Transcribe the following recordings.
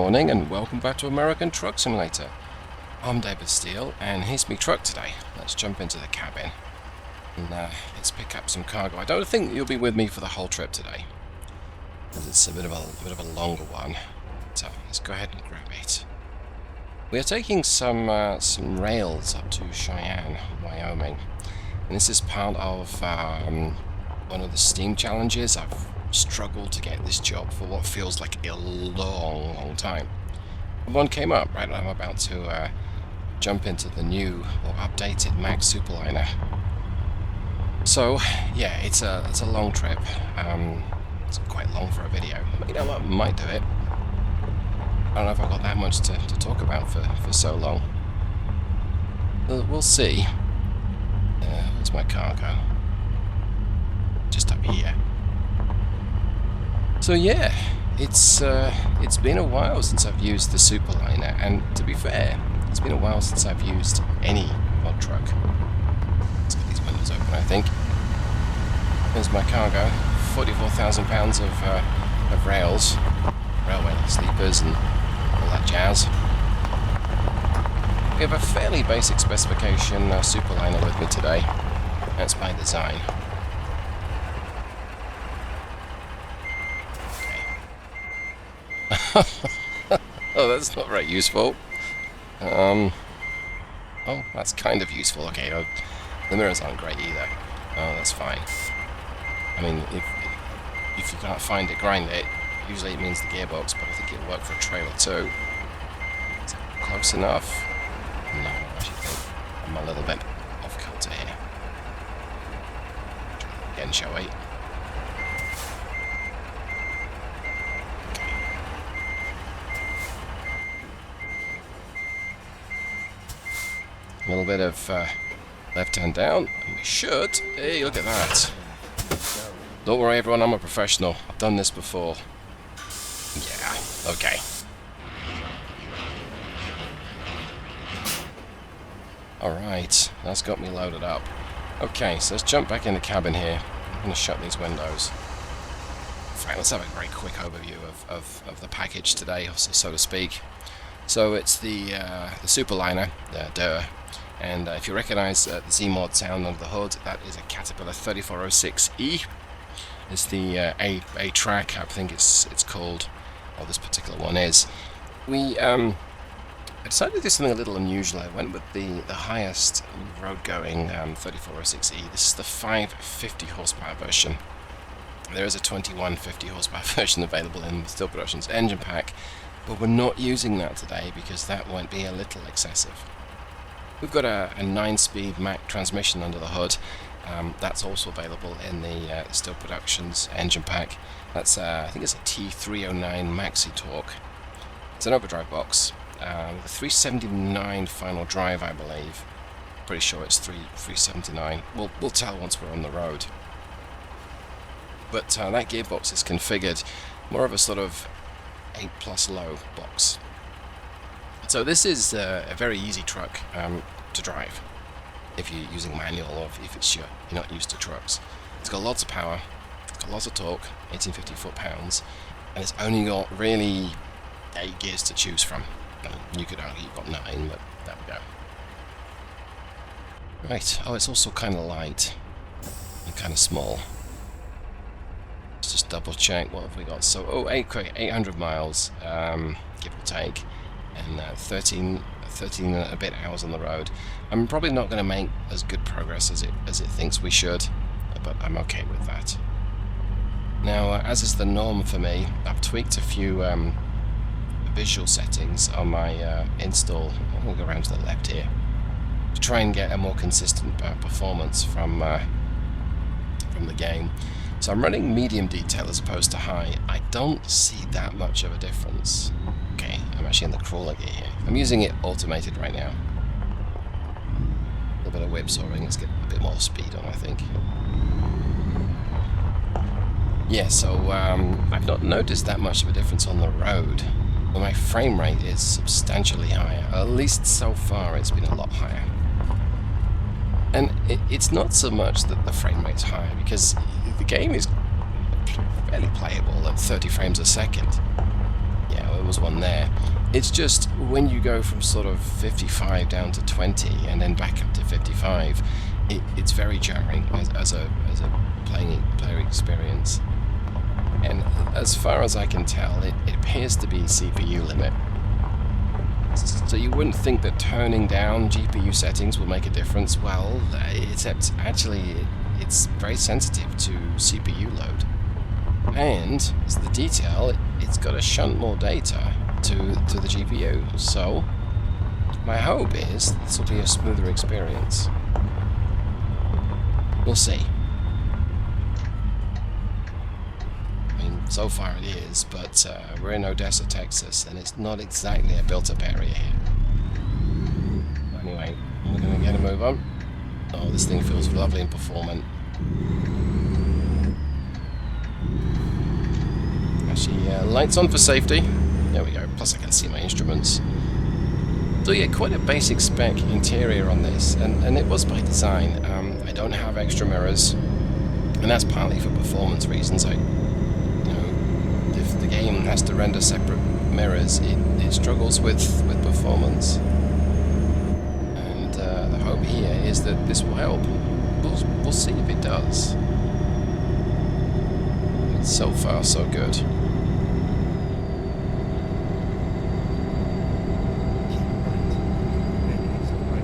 morning and welcome back to American Truck Simulator. I'm David Steele and here's me truck today. Let's jump into the cabin and let's pick up some cargo. I don't think you'll be with me for the whole trip today, because it's a bit of a longer one. So let's go ahead and grab it. We are taking some rails up to Cheyenne, Wyoming, and this is part of one of the Steam challenges. I've struggled to get this job for what feels like a long time. One came up right when I'm about to jump into the new or updated Mack Super-Liner. So yeah, it's a long trip. It's quite long for a video, but you know what, might do it. I don't know if I've got that much to talk about for so long. We'll see. Where's my cargo? Just up here. So yeah, it's been a while since I've used the Super-Liner, and to be fair, it's been a while since I've used any mod truck. Let's get these windows open, I think. There's my cargo, 44,000 pounds of rails, railway sleepers and all that jazz. We have a fairly basic specification Super-Liner with me today. That's by design. Oh, that's not very useful. Oh, that's kind of useful. Okay, the mirrors aren't great either. Oh, that's fine. I mean, if you can't find it, grind it. Usually it means the gearbox, but I think it'll work for a trailer too. Is it close enough? No, I actually think I'm a little bit off kilter here. Try that again, shall we? A little bit of left hand down, and we should. Hey, look at that. Don't worry, everyone, I'm a professional. I've done this before. Yeah, okay. Alright, that's got me loaded up. Okay, so let's jump back in the cabin here. I'm going to shut these windows. In fact, let's have a very quick overview of the package today, so to speak. So it's the Super-Liner, and if you recognise the Z-Mod sound under the hood, that is a Caterpillar 3406E. It's the A-Track, I think it's called, or this particular one is. I decided to do something a little unusual. I went with the highest road-going 3406E. This is the 550 horsepower version. There is a 2150 horsepower version available in the Steele Productions Engine pack, but we're not using that today because that might be a little excessive. We've got a 9-speed Mack transmission under the hood. That's also available in the Steele Productions Engine pack. That's I think it's a T309 Maxi Torque. It's an overdrive box with a 379 final drive, I believe. Pretty sure it's 379. We'll tell once we're on the road. But that gearbox is configured more of a sort of 8+ low box. So this is a very easy truck to drive if you're using manual, or if you're not used to trucks. It's got lots of power, it's got lots of torque, 1850 foot-pounds, and it's only got really 8 gears to choose from. I mean, you could argue you've got 9, but there we go. Right, oh, it's also kind of light and kind of small. Let's just double check, what have we got? So, 800 miles, give or take, and 13 and a bit hours on the road. I'm probably not going to make as good progress as it thinks we should, but I'm okay with that. Now, as is the norm for me, I've tweaked a few visual settings on my install. We'll go around to the left here to try and get a more consistent performance from the game. So I'm running medium detail as opposed to high. I don't see that much of a difference. Okay, I'm actually in the crawler gear here. I'm using it automated right now. A little bit of whip sawing, let's get a bit more speed on, I think. Yeah, so I've not noticed that much of a difference on the road, but my frame rate is substantially higher. At least so far it's been a lot higher. And it's not so much that the frame rate's higher, because the game is fairly playable at 30 frames a second. Yeah, there was one there. It's just when you go from sort of 55 down to 20 and then back up to 55, it's very jarring as a player experience. And as far as I can tell, it appears to be CPU limit. So you wouldn't think that turning down GPU settings will make a difference. Well, except actually it's very sensitive to CPU load. And as the detail, it's got to shunt more data to the GPU. So my hope is this will be a smoother experience. We'll see. I mean, so far it is, but we're in Odessa, Texas, and it's not exactly a built-up area here. Anyway, we're going to get a move on. Oh, this thing feels lovely and performant. Actually, lights on for safety. There we go. Plus I can see my instruments. So yeah, quite a basic spec interior on this, and it was by design. I don't have extra mirrors, and that's partly for performance reasons. If the game has to render separate mirrors, it struggles with performance. And the hope here is that this will help. We'll see if it does. So far, so good.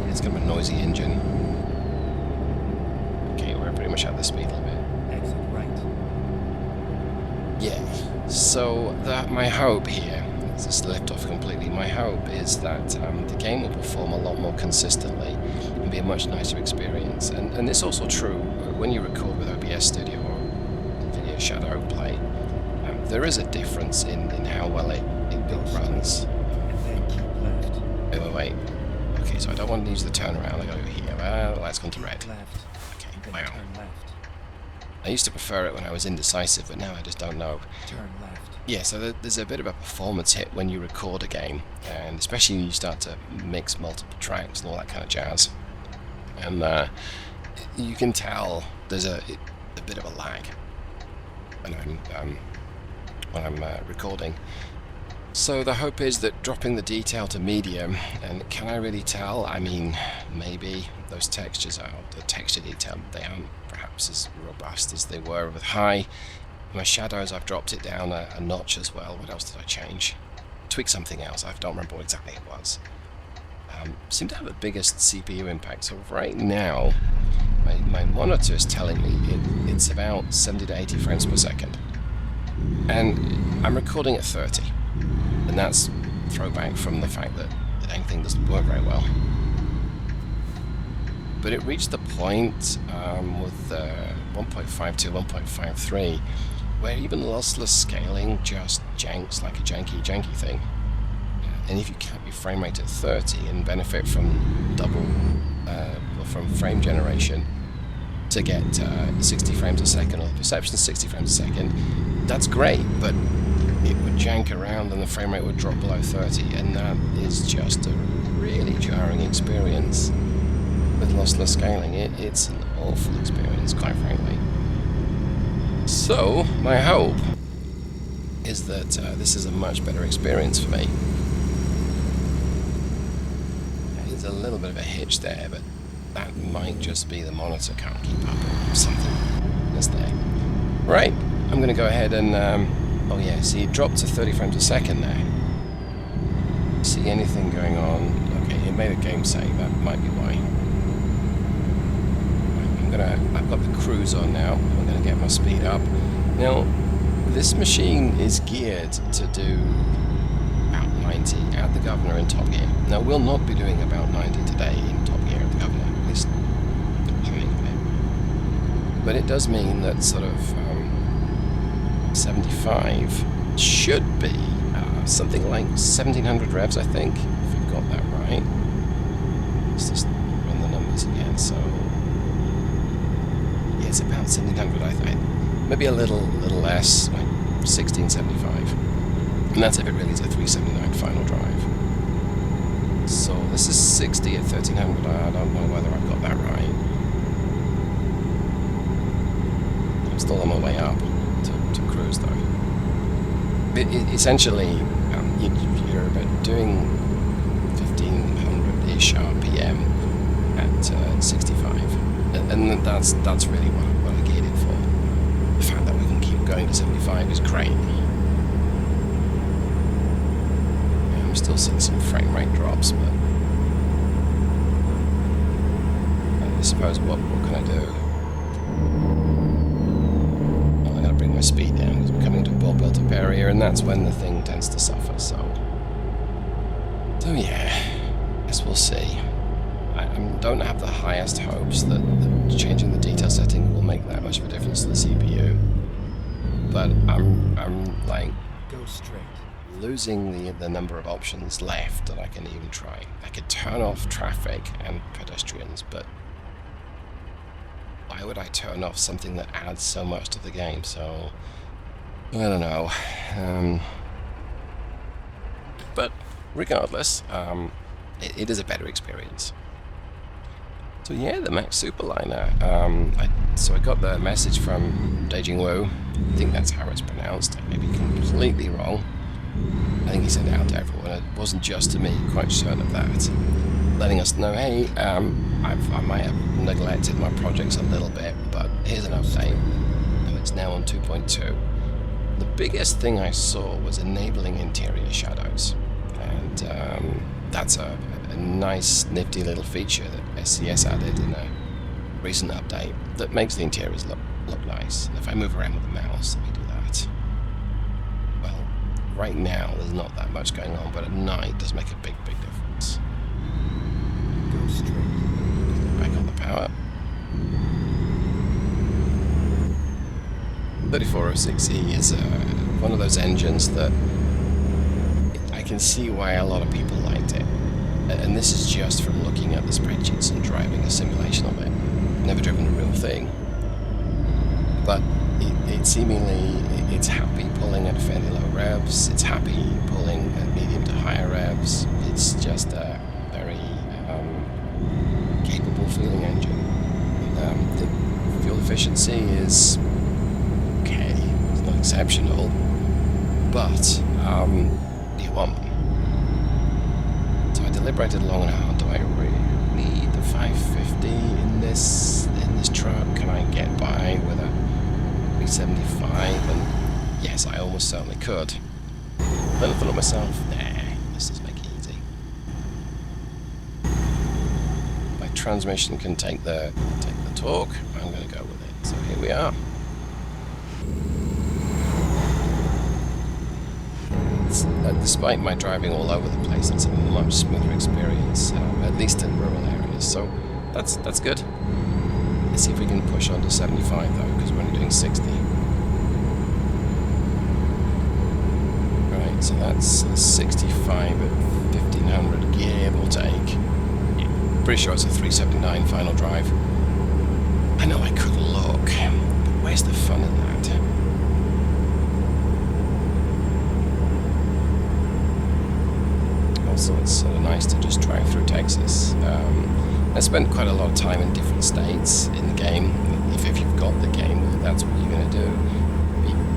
It's kind of a noisy engine. Okay, we're pretty much at the speed limit. Exit right. Yeah, so my hope here, let's just lift off completely, my hope is that the game will perform a lot more consistently and be a much nicer experience. And it's also true when you record with OBS Studio or Video Shadow Play. There is a difference in how well it runs. And then keep left. Wait. Okay, so I don't want to use the turnaround, I gotta go here. The light's gone to red. Left. Okay, And then wow. turn left. I used to prefer it when I was indecisive, but now I just don't know. Turn left. Yeah, so there's a bit of a performance hit when you record a game, and especially when you start to mix multiple tracks and all that kind of jazz. And you can tell there's a bit of a lag when I'm recording. So the hope is that dropping the detail to medium, and can I really tell? I mean, maybe those textures are, the texture detail, they aren't perhaps as robust as they were with high. My shadows, I've dropped it down a notch as well. What else did I change? Tweak something else, I don't remember what exactly it was. Seemed to have the biggest CPU impact. So right now, my monitor is telling me it's about 70 to 80 frames per second. And I'm recording at 30. And that's throwback from the fact that the dang thing doesn't work very well. But it reached the point with 1.52, 1.53, where even lossless scaling just janks like a janky thing. And if you cap your frame rate at 30 and benefit from from frame generation to get 60 frames a second, or the perception 60 frames a second, that's great, but it would jank around and the frame rate would drop below 30, and that is just a really jarring experience with lossless scaling. It's an awful experience, quite frankly. So, my hope is that this is a much better experience for me. There's a little bit of a hitch there, but that might just be the monitor can't keep up or something that's there. Right, I'm going to go ahead and oh yeah, see it dropped to 30 frames a second there. See anything going on? Okay, it made a game save, that might be why. I've got the cruise on now, I'm going to get my speed up. Now, this machine is geared to do about 90 at the Governor in Top Gear. Now, we'll not be doing about 90 today in Top Gear at the Governor, at least the beginning of it. But it does mean that sort of 75 should be something like 1700 revs, I think, if I've got that right. Let's just run the numbers again. So yeah, it's about 1700, I think. Maybe a little less, like 1675. And that's if it really is a 379 final drive. So this is 60 at 1300. I don't know whether I've got that right. I'm still on my way up to cruise though. Essentially, you're about doing 1500-ish RPM at 65, and that's really what I geared it for. The fact that we can keep going to 75 is great. I'm still seeing some frame rate drops, but I suppose what can I do? Well, I'm going to bring my speed down because we're coming to a well-built up area, and that's when the thing tends to suffer. So yeah, I guess we'll see. I don't have the highest hopes that changing the detail setting will make that much of a difference to the CPU, but I'm like Go straight. losing the number of options left that I can even try. I could turn off traffic and pedestrians, but why would I turn off something that adds so much to the game? So I don't know. But regardless, it is a better experience. So yeah, the Mack Super-Liner. So I got the message from Dejing Wu. I think that's how it's pronounced. I may be completely wrong. I think he sent it out to everyone. It wasn't just to me, quite certain of that. Letting us know, hey, I might have neglected my projects a little bit, but here's an update. And it's now on 2.2. The biggest thing I saw was enabling interior shadows. And that's a nice, nifty little feature that SCS added in a recent update that makes the interiors look nice. If I move around with the mouse, let me do that. Well, right now there's not that much going on, but at night it does make a big difference. Go straight. Back on the power. 3406E is one of those engines that I can see why a lot of people liked it. And this is just from looking at the spreadsheets and driving a simulation of it. Never driven a real thing. But it seemingly, it's happy pulling at fairly low revs, it's happy pulling at medium to higher revs. It's just a very capable feeling engine. The fuel efficiency is okay, it's not exceptional, but do you want one? So I deliberated long and hard. Do I really need the 550 in this truck? Can I get by with a 375? And yes, I almost certainly could. Then I thought to myself, nah, let's just make it easy. My transmission can take the torque. I'm going to go with it. So here we are. Despite my driving all over the place, it's a much smoother experience, at least in rural areas. So that's good. Let's see if we can push on to 75 though, because we're only doing 60. Right, so that's 65 at 1500, give or take. Yeah, pretty sure it's a 379 final drive. I know I could look, but where's the fun in that? So it's sort of nice to just drive through Texas. I spent quite a lot of time in different states in the game. If you've got the game, that's what you're going to do.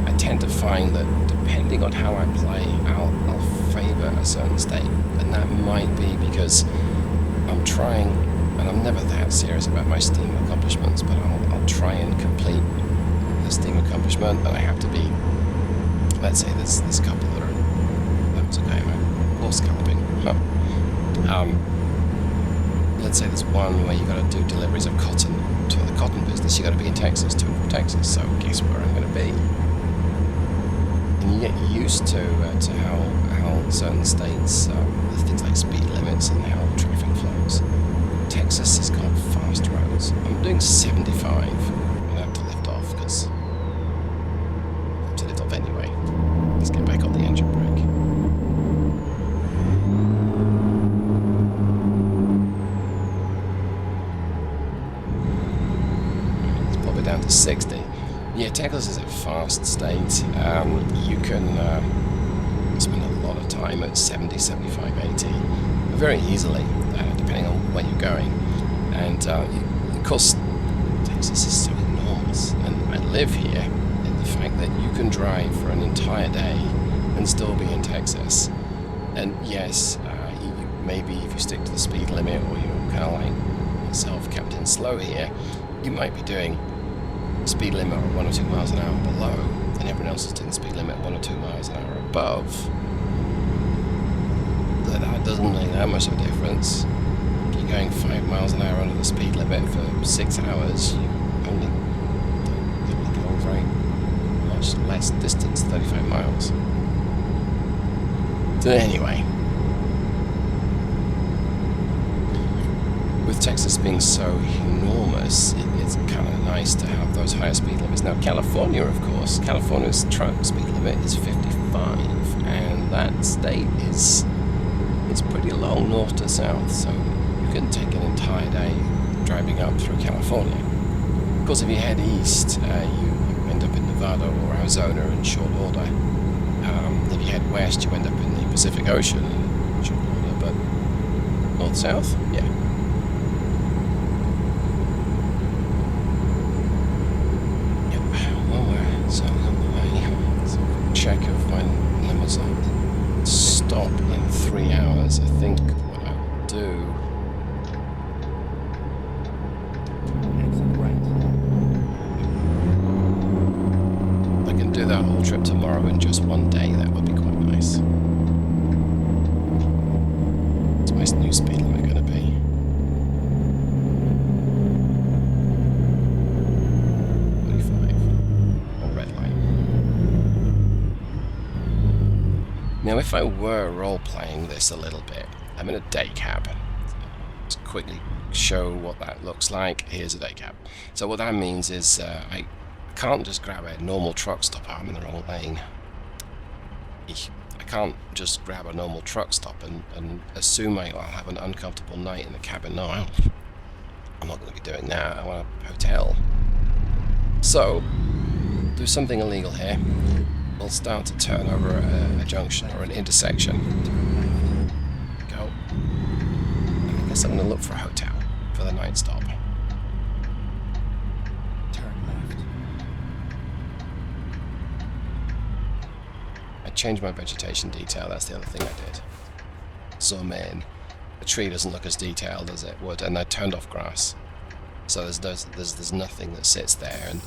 I tend to find that depending on how I play, I'll favour a certain state, and that might be because I'm trying, and I'm never that serious about my Steam accomplishments, but I'll try and complete the Steam accomplishment, and I have to be, let's say there's a couple that are, that was a game, horse galloping. Let's say there's one where you got to do deliveries of cotton to the cotton business. You got to be in Texas, to and from Texas. So guess where I'm going to be? And you get used to how certain states, there's things like speed limits and how traffic flows. Texas has got fast roads. I'm doing 75. I have to lift off because I have to lift off anyway. Let's get back on the engine brake. Down to 60. Yeah, Texas is a fast state. You can spend a lot of time at 70, 75, 80 very easily, depending on where you're going. And of course, Texas is so enormous, and I live here in the fact that you can drive for an entire day and still be in Texas. And yes, maybe if you stick to the speed limit, or you're kind of like yourself, Captain Slow here, you might be doing speed limit of 1 or 2 miles an hour below, and everyone else is doing the speed limit 1 or 2 miles an hour above. But that doesn't make that much of a difference. If you're going 5 miles an hour under the speed limit for 6 hours, you only go very much less distance, 35 miles. So anyway, with Texas being so enormous, it's kind of nice to have those higher speed limits. Now, California, of course, California's truck speed limit is 55, and that state is pretty long north to south, so you can take an entire day driving up through California. Of course, if you head east, you end up in Nevada or Arizona in short order. If you head west, you end up in the Pacific Ocean in short order, but north-south, yeah. Check of when Amazon stop in 3 hours. I think what I will do. I can do that whole trip tomorrow in just one day. That would be quite nice. What's my new speed limit going to be? 45. A red line. Now, if I were role-playing this a little bit, I'm in a day cab. Let's quickly show what that looks like. Here's a day cab. So what that means is I can't just grab a normal truck stop. I'm in the wrong lane. I can't just grab a normal truck stop and assume I'll have an uncomfortable night in the cabin. No, I'm not going to be doing that. I want a hotel. So, do something illegal here. We'll start to turn over a junction or an intersection. Go. And I guess I'm going to look for a hotel for the night stop. Turn left. I changed my vegetation detail. That's the other thing I did. Zoom in. The tree doesn't look as detailed as it would, and I turned off grass. So there's nothing that sits there, and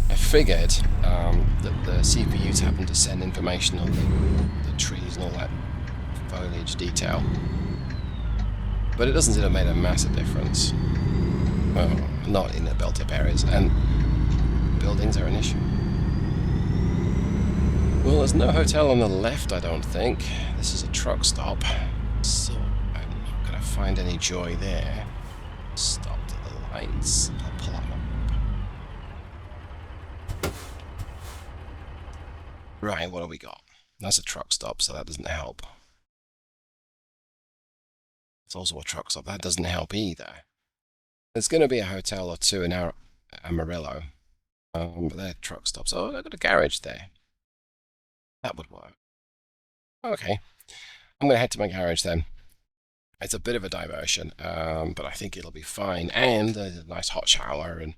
I figured that the CPUs happen to send information on the trees and all that foliage detail. But it doesn't seem to have made a massive difference. Well, not in the built-up areas, and buildings are an issue. Well, there's no hotel on the left, I don't think. This is a truck stop, so I'm not going to find any joy there. Stop to the lights. I'll pull up my map. Right, what do we got? That's a truck stop, so that doesn't help. It's also a truck stop. That doesn't help either. There's going to be a hotel or two in Amarillo, but they're truck stops. Oh, I've got a garage there. That would work. Okay, I'm going to head to my garage then. It's a bit of a diversion, but I think it'll be fine. And there's a nice hot shower, and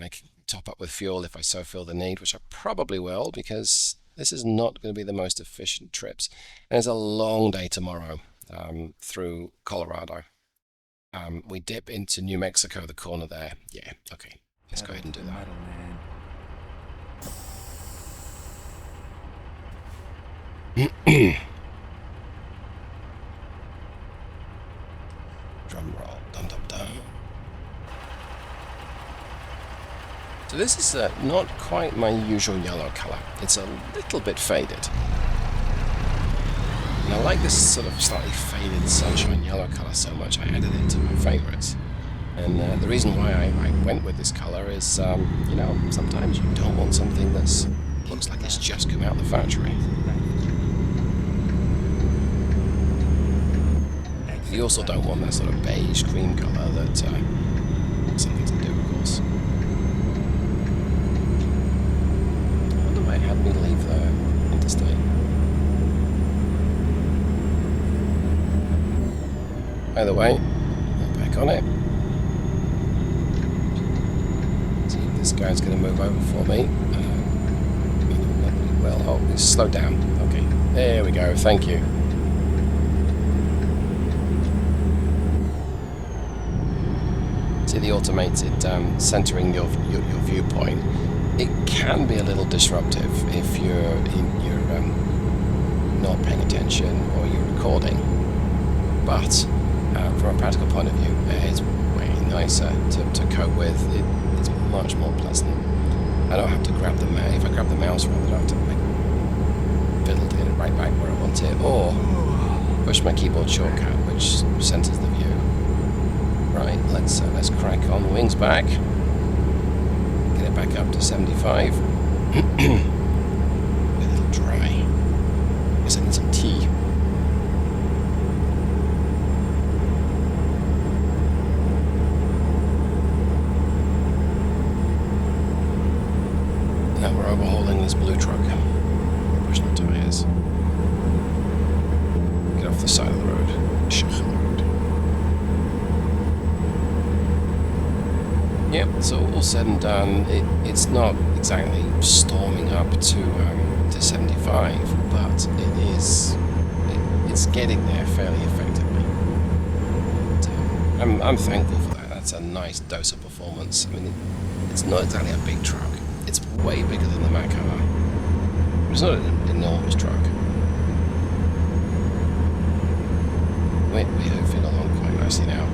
I can top up with fuel if I so feel the need, which I probably will, because this is not going to be the most efficient trips. And it's a long day tomorrow through Colorado. We dip into New Mexico, the corner there. Yeah, okay. Let's go ahead and do that. Drum roll, dum dum dum. So this is not quite my usual yellow colour. It's a little bit faded. And I like this sort of slightly faded sunshine yellow colour so much I added it to my favourites. And the reason why I went with this colour is, you know, sometimes you don't want something that looks like it's just come out of the factory. You also don't want that sort of beige cream colour that something to do, of course. I wonder why it had me leave the interstate. Either way, I'm back on it. See if this guy's going to move over for me. Well, oh, he's slowed down. Okay, there we go. Thank you. especially the automated centering your viewpoint, it can be a little disruptive if you're not paying attention or you're recording. But from a practical point of view, it's way nicer to cope with. It's much more pleasant. I don't have to grab the mouse. If I grab the mouse, rather, I don't have to fiddle to get it right back where I want it, or push my keyboard shortcut, which centers the view. Right, let's crack on the wings back. Get it back up to 75. A little dry. Guess I need some tea. Now we're overhauling this blue truck. Pushing the tires. Get off the side of the road. Shut the road. Yep, so all said and done, it's not exactly storming up to 75, but it's getting there fairly effectively. And, I'm thankful for that. That's a nice dose of performance. I mean, it's not exactly a big truck. It's way bigger than the Mack car. It's not an enormous truck. We're hoofing along quite nicely now.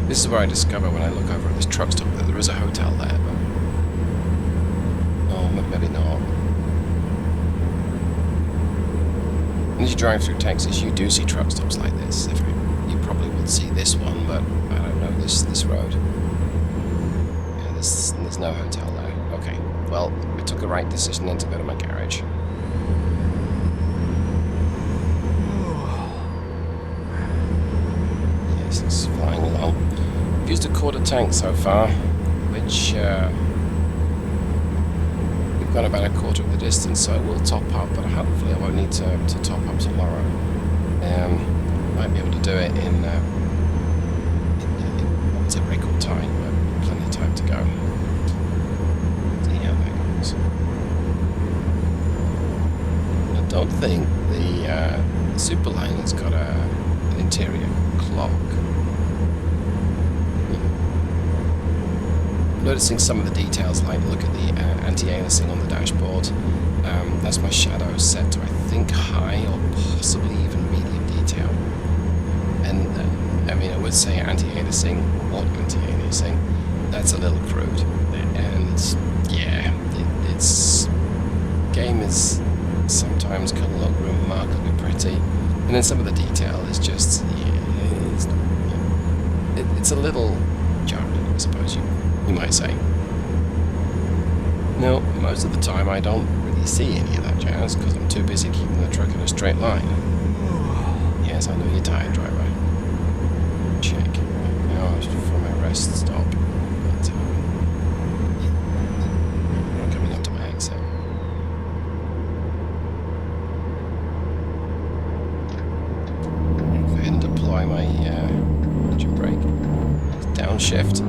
This is where I discover when I look over at this truck stop that there is a hotel there, but... oh, maybe not. And as you drive through Texas, you do see truck stops like this. You probably would see this one, but I don't know this road. Yeah, there's no hotel there. Okay, well, I took the right decision then to go to my garage. Yes, it's flying along. I've used a quarter tank so far, which we've gone about a quarter of the distance, so we'll top up, but hopefully I won't need to top up tomorrow. Might be able to do it in it's a record time, but plenty of time to go. See how that goes. I don't think the Super-Liner's got an interior clock. Noticing some of the details, like look at the anti-aliasing on the dashboard. That's my shadow set to I think high or possibly even medium detail. And I mean, I would say anti-aliasing or anti-aliasing. That's a little crude. And yeah, it's game is sometimes can look remarkably pretty, and then some of the detail is just it's a little jarring, I suppose you might say. No, most of the time I don't really see any of that jazz because I'm too busy keeping the truck in a straight line. Yes, I know you're tired, driver. Check. Now for my rest stop. But, I'm coming up to my exit. Go ahead and deploy my engine brake. Downshift.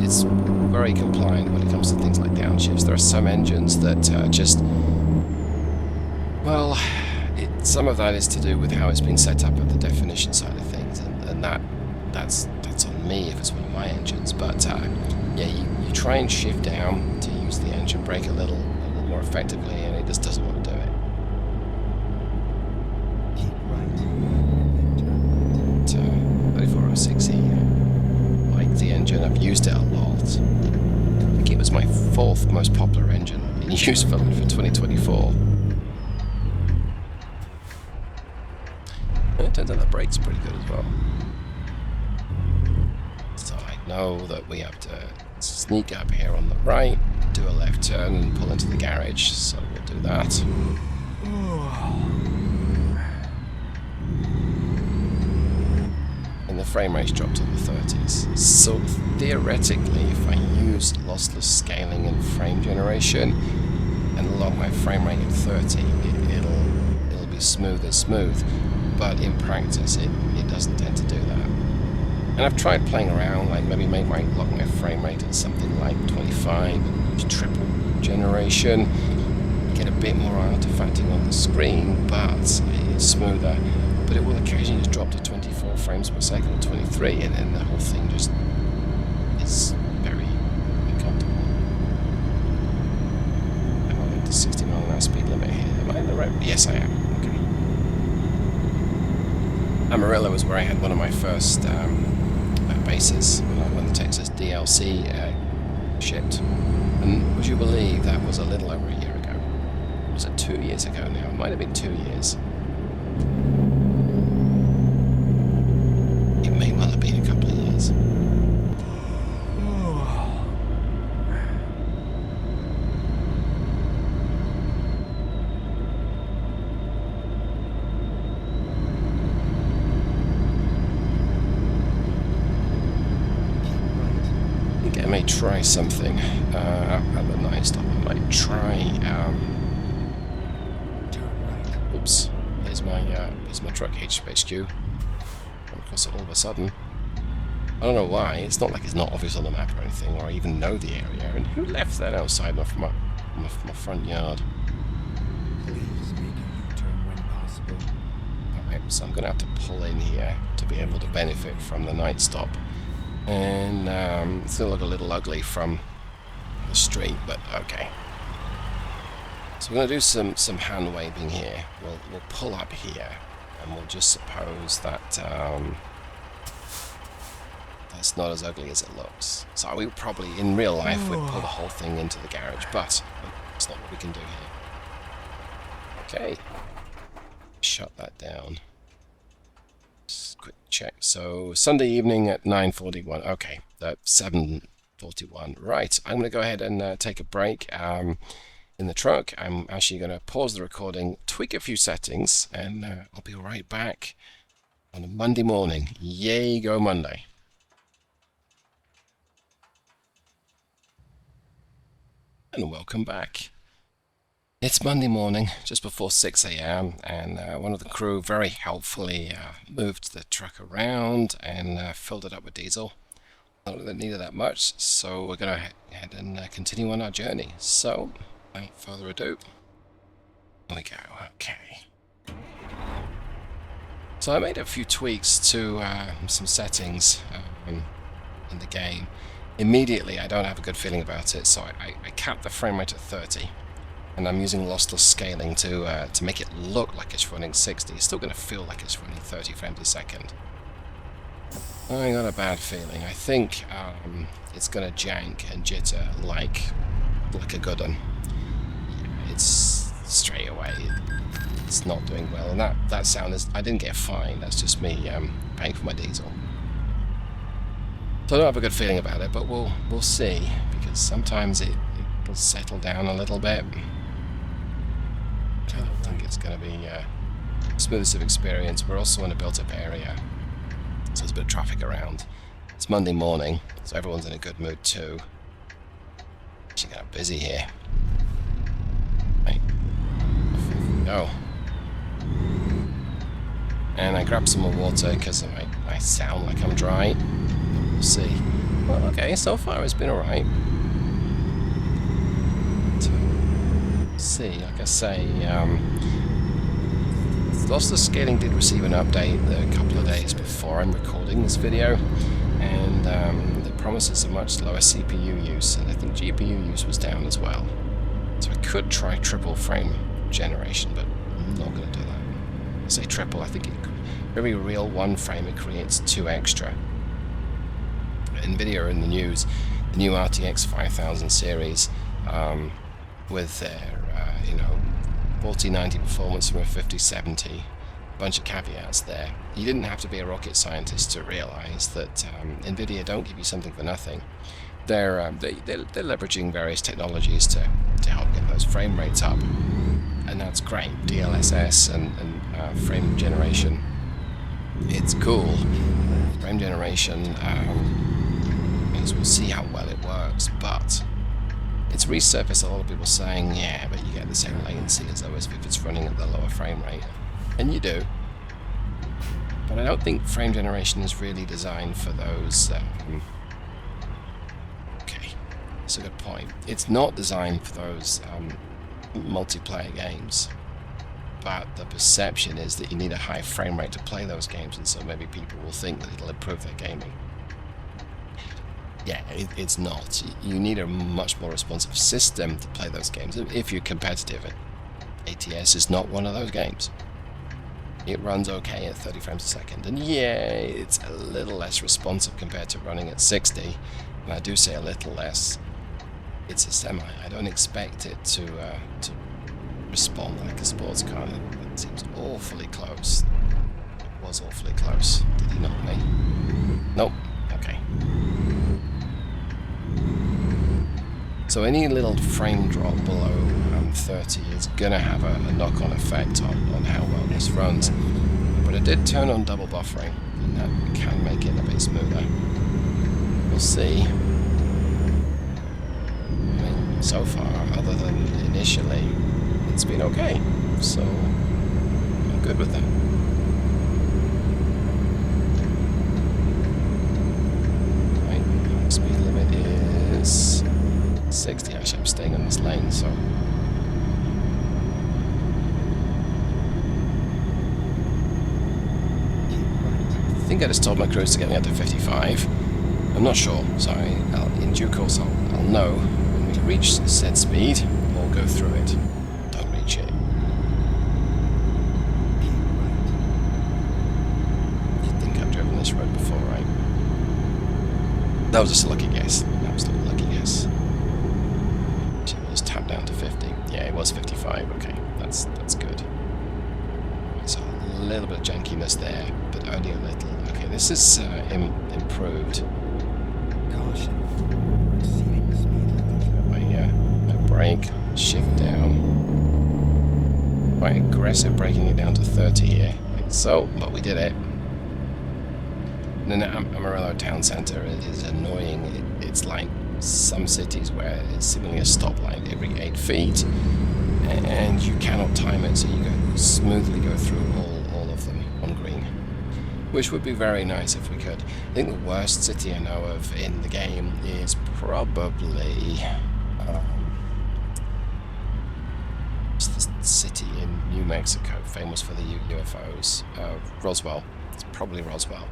It's very compliant when it comes to things like downshifts. There are some engines that just, well, some of that is to do with how it's been set up at the definition side of things, and that's on me if it's one of my engines. But yeah, you try and shift down to use the engine brake a little more effectively, and it just doesn't want to do it. But, 3406E, like the engine, I've used it a lot. I think it was my 4th most popular engine in use for 2024. It turns out the brake's pretty good as well. So I know that we have to sneak up here on the right, do a left turn and pull into the garage, so we'll do that. And the frame rate's dropped to the 30s. So theoretically, if I use lossless scaling and frame generation and lock my frame rate at 30, it'll be smooth as smooth. But in practice, it doesn't tend to do that. And I've tried playing around, like maybe lock my frame rate at something like 25 and use triple generation. Get a bit more artifacting on the screen, but it's smoother. But it will occasionally just drop to 24 24 frames per second or 23, and then the whole thing just is very uncomfortable. Am I into 60 mile an hour speed limit here? Am I in the right? Yes, I am. Okay. Amarillo was where I had one of my first bases when the Texas DLC shipped. And would you believe that was a little over a year ago? Was it 2 years ago now? It might have been 2 years. It may well have been a couple of years. I may try something at the night stop. I might try. Oops! Here's my truck HQ. Come across it all of a sudden. I don't know why. It's not like it's not obvious on the map or anything, or I even know the area. And who left that outside my front yard? Please make a U-turn when possible. Alright, so I'm gonna have to pull in here to be able to benefit from the night stop. And it's going to look a little ugly from the street, but okay. So we're going to do some hand waving here. We'll pull up here, and we'll just suppose that that's not as ugly as it looks. So we probably, in real life, would pull the whole thing into the garage, but that's not what we can do here. Okay. Shut that down. Quick check. So Sunday evening at 9:41. Okay, 7:41. Right. I'm going to go ahead and take a break in the truck. I'm actually going to pause the recording, tweak a few settings, and I'll be right back on a Monday morning. Yay, go Monday. And welcome back. It's Monday morning, just before 6 a.m., and one of the crew very helpfully moved the truck around and filled it up with diesel. Not that it needed that much, so we're going to head and continue on our journey. So, without further ado, here we go. Okay. So I made a few tweaks to some settings in the game. Immediately, I don't have a good feeling about it, so I capped the frame rate at 30. And I'm using lossless scaling to make it look like it's running 60. It's still going to feel like it's running 30 frames a second. I got a bad feeling. I think it's going to jank and jitter like a good one. It's straight away. It's not doing well. And that sound is... I didn't get fined. That's just me paying for my diesel. So I don't have a good feeling about it, but we'll see. Because sometimes it'll settle down a little bit. I don't think it's going to be smoothest of experience. We're also in a built-up area, so there's a bit of traffic around. It's Monday morning, so everyone's in a good mood too. Actually kind of busy here. Right, off we go. And I grabbed some more water because I sound like I'm dry. We'll see. Well, okay, so far it's been alright. See, like I say, lossless scaling did receive an update a couple of days before I'm recording this video, and it promises a much lower CPU use, and I think GPU use was down as well. So I could try triple frame generation, but I'm not going to do that. I say triple, I think every real one frame it creates 2 extra. NVIDIA are in the news, the new RTX 5000 series, with their 4090 performance from a 5070, a bunch of caveats there. You didn't have to be a rocket scientist to realize that NVIDIA don't give you something for nothing. They're leveraging various technologies to help get those frame rates up, and that's great. DLSS and frame generation, it's cool. Frame generation, we'll see how well it works, but it's resurfaced a lot of people saying, yeah, but you get the same latency as though as if it's running at the lower frame rate. And you do. But I don't think frame generation is really designed for those... okay, that's a good point. It's not designed for those multiplayer games. but the perception is that you need a high frame rate to play those games, and so maybe people will think that it'll improve their gaming. Yeah, it's not. You need a much more responsive system to play those games if you're competitive. ATS is not one of those games. It runs okay at 30 frames a second, and yeah, it's a little less responsive compared to running at 60, and I do say a little less. It's a semi. I don't expect it to respond like a sports car. It seems awfully close. It was awfully close. Did he knock me? Nope. Okay. So any little frame drop below 30 is going to have a knock-on effect on how well this runs. But I did turn on double buffering, and that can make it a bit smoother. We'll see. I mean, so far, other than initially, it's been okay. So, I'm good with that. Right, speed limit is 60. Actually, I'm staying on this lane, so... I think I just told my cruise to get me up to 55. I'm not sure, so in due course I'll know when we reach said speed or go through it. Don't reach it. I think I've driven this road before, right? That was just a lucky guess. That was a lucky guess. So we'll just tap down to 50. Yeah, it was 55. Okay, that's good. So a little bit of jankiness there, but only a little. Okay, this is improved. Caution. Exceeding the speed limit. My brake, shift down. Quite aggressive braking it down to 30 here. Like so, but we did it. And then Amarillo town centre is annoying. It's like some cities where it's seemingly a stoplight every 8 feet, and you cannot time it, so you can smoothly go through all of them on green, which would be very nice if we could. I think the worst city I know of in the game is probably it's the city in New Mexico, famous for the UFOs, Roswell. It's probably Roswell,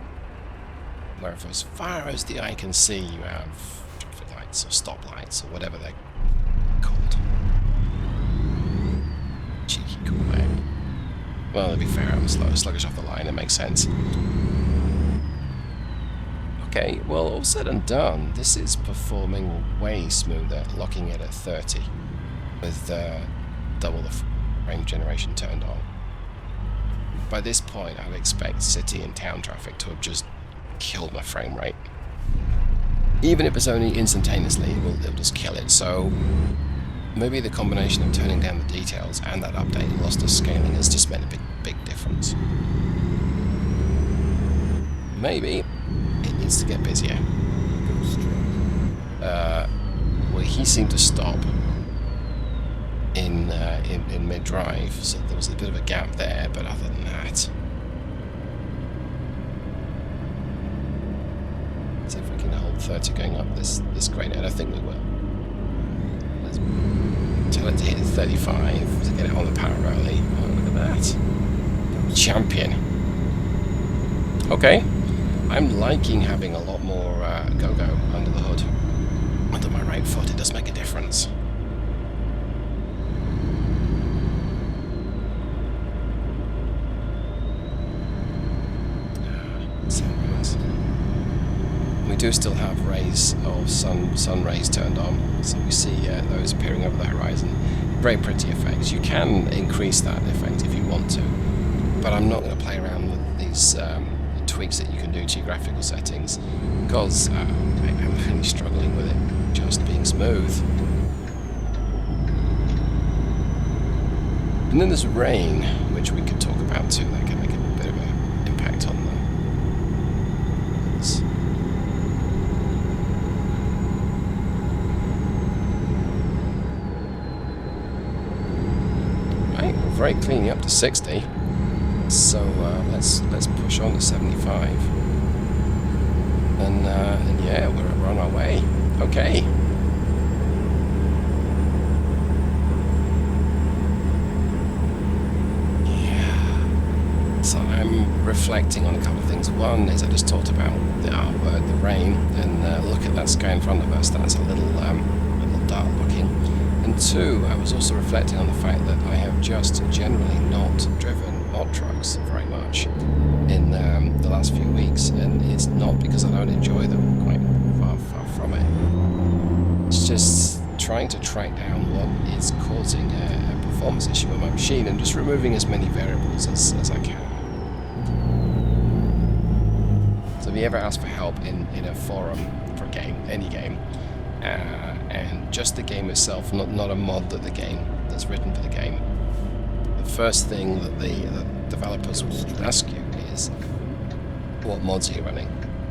where for as far as the eye can see you have traffic lights or stoplights or whatever they're called. Cheeky callback. Well, to be fair, I'm sluggish off the line, it makes sense. Okay, well, all said and done, this is performing way smoother, locking it at 30, with double the frame generation turned on. By this point, I would expect city and town traffic to have just killed my frame rate. Even if it's only instantaneously, it'll just kill it, so... maybe the combination of turning down the details and that update in lossless scaling has just made a big difference. Maybe it needs to get busier. Go straight. Well, he seemed to stop in mid-drive, so there was a bit of a gap there, but other than that... let's see if we can hold 30 going up this grade. I don't think we will. Let's tell it to hit 35 to get it on the parallelly. Oh, look at that. Champion. Okay. I'm liking having a lot more go-go under the hood. Under my right foot, it does make a difference. We do still have rays or sun rays turned on, so we see those appearing over the horizon. Very pretty effects. You can increase that effect if you want to, but I'm not going to play around with these tweaks that you can do to your graphical settings, because I'm really struggling with it just being smooth. And then there's rain, which we could talk about too. That can make a bit of an impact on the... Right, we're very cleanly up to 60. So let's push on to 75. And yeah, we're on our way. Okay. reflecting on a couple of things. One is I just talked about the R word, the rain, and look at that sky in front of us. That's a little dark looking. And two, I was also reflecting on the fact that I have just generally not driven mod trucks very much in the last few weeks, and it's not because I don't enjoy them. Quite far from it. It's just trying to track down what is causing a performance issue on my machine and just removing as many variables as I can. So if you ever ask for help in a forum for a game, any game, and just the game itself, not a mod that's written for the game, the first thing that the developers will ask you is, what mods are you running?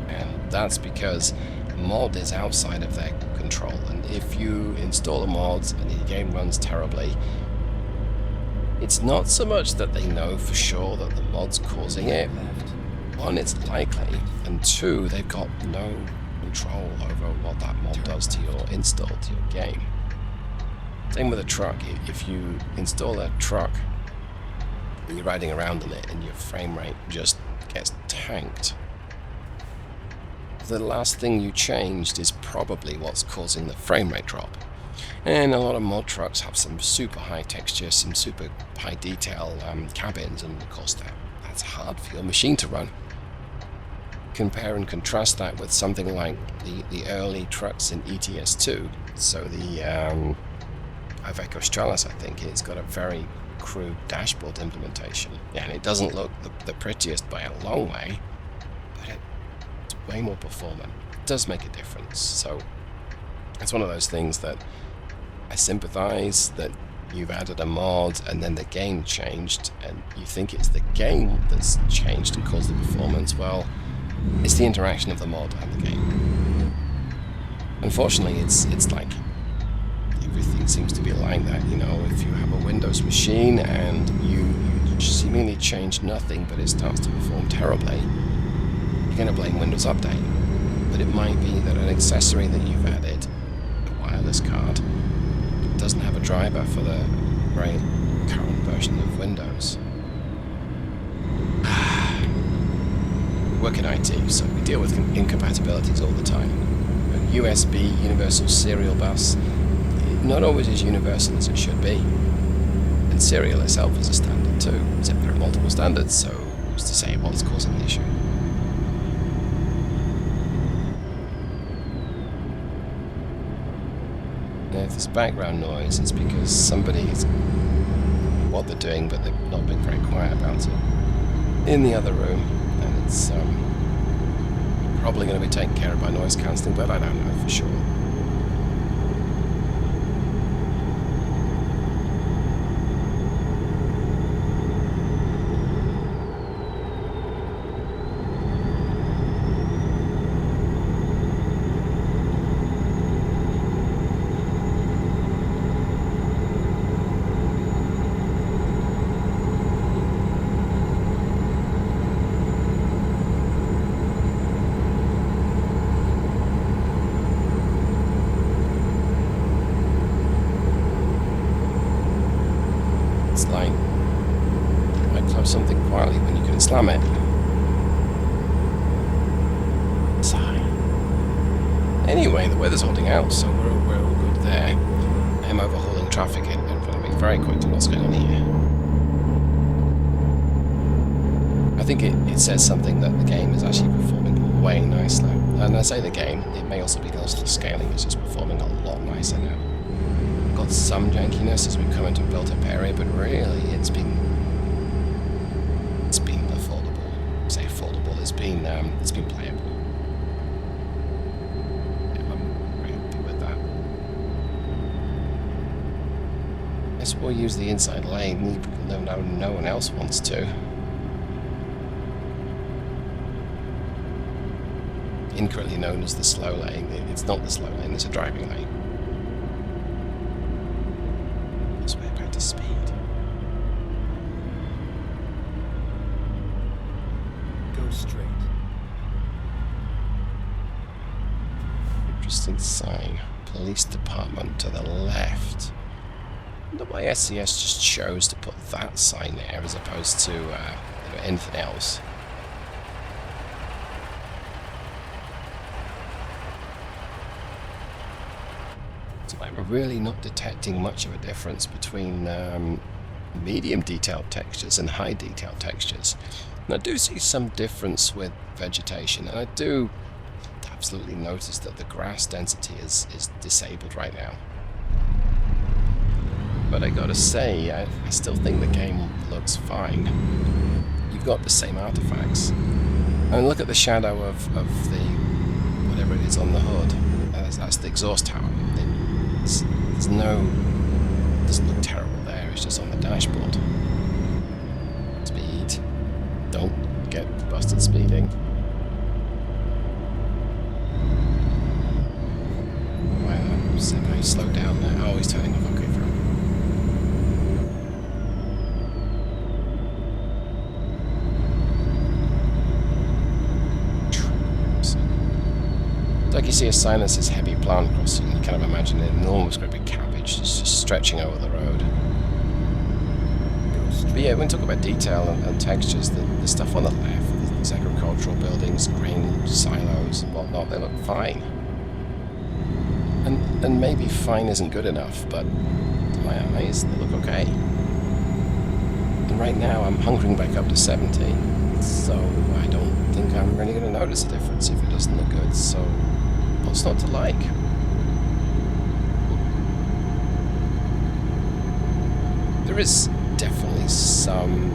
And that's because mod is outside of their control, and if you install a mod and the game runs terribly, it's not so much that they know for sure that the mod's causing it. One, it's likely, and two, they've got no control over what that mod does to your install, to your game. Same with a truck. If you install a truck and you're riding around in it and your frame rate just gets tanked, the last thing you changed is probably what's causing the frame rate drop. And a lot of mod trucks have some super high texture, some super high detail cabins, and of course that's hard for your machine to run. Compare and contrast that with something like the early trucks in ETS2. So the Iveco Stralis, I think, it's got a very crude dashboard implementation. Yeah, and it doesn't look the prettiest by a long way, but it's way more performant. It does make a difference. So it's one of those things that I sympathize that you've added a mod and then the game changed and you think it's the game that's changed and caused the performance. Well, it's the interaction of the mod and the game. Unfortunately, it's like everything seems to be like that. You know, if you have a Windows machine and you seemingly change nothing but it starts to perform terribly, you're going to blame Windows Update. But it might be that an accessory that you've added, a wireless card, doesn't have a driver for the very current version of Windows. We work in IT, so we deal with incompatibilities all the time. A USB, Universal Serial Bus, not always as universal as it should be. And serial itself is a standard too, except there are multiple standards, so who's to say what's causing the issue? Now, if there's background noise, it's because somebody's what they're doing, but they've not been very quiet about it in the other room, and it's probably going to be taken care of by noise cancelling, but I don't know for sure. It's like, why close something quietly when you can slam it? Sigh. Anyway, the weather's holding out, so we're all good there. I'm overhauling traffic in front of me. Very quick to what's going on here. I think it says something that the game is actually performing way nicer. And I say the game, it may also be also the scaling is just performing a lot nicer now. Got some jankiness as we come into a built-up area, but really it's been affordable. I say affordable. It's been playable. Yeah, I'm very happy with that. I guess we'll use the inside lane. No one else wants to. Incorrectly known as the slow lane. It's not the slow lane. It's a driving lane. To speed. Go straight. Interesting sign. Police department to the left. I wonder why SCS just chose to put that sign there as opposed to anything else. I'm really not detecting much of a difference between medium detailed textures and high detailed textures. And I do see some difference with vegetation, and I do absolutely notice that the grass density is disabled right now. But I gotta say, I still think the game looks fine. You've got the same artifacts. I mean, look at the shadow of the whatever it is on the hood. That's the exhaust tower. There's no... It doesn't look terrible there, it's just on the dashboard. Speed. Don't get busted speeding. Wow, semi slow down there. Oh, he's turning off. Okay, through. Like you see a sign that says heavy plant crossing, you kind of imagine an enormous great big cabbage just stretching over the road. But yeah, when we talk about detail and textures, the stuff on the left, these agricultural buildings, grain silos and whatnot, they look fine. And maybe fine isn't good enough, but to my eyes, they look okay. And right now I'm hunkering back up to 70, so I don't think I'm really going to notice a difference if it doesn't look good, so what's not to like? There is definitely some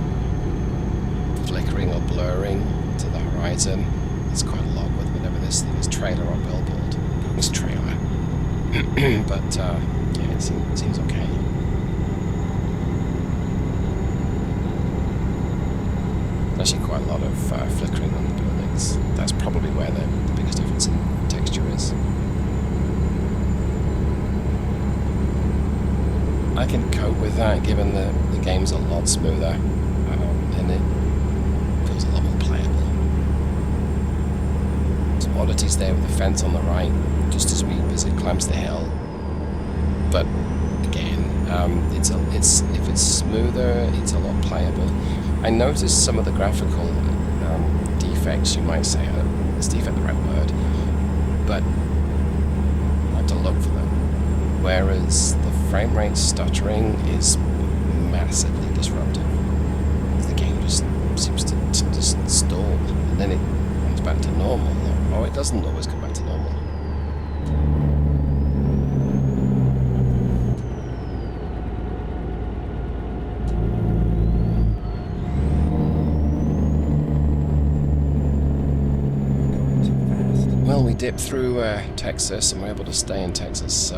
flickering or blurring to the horizon. It's quite a lot with whatever this thing is, trailer or billboard. It's trailer. But yeah, it seems okay. There's actually quite a lot of flickering on the buildings. That's probably where the biggest difference in texture is. I can cope with that given the game's a lot smoother and it feels a lot more playable. Some oddities there with the fence on the right, just as it climbs the hill. But again, if it's smoother, it's a lot playable. I noticed some of the graphical defects, you might say. Is defect the right word? But I have to look for them. Whereas the frame rate stuttering is massively disruptive. The game just seems to just stall, and then it comes back to normal. Oh, it doesn't always come back to normal. Well, we dipped through Texas, and we're able to stay in Texas.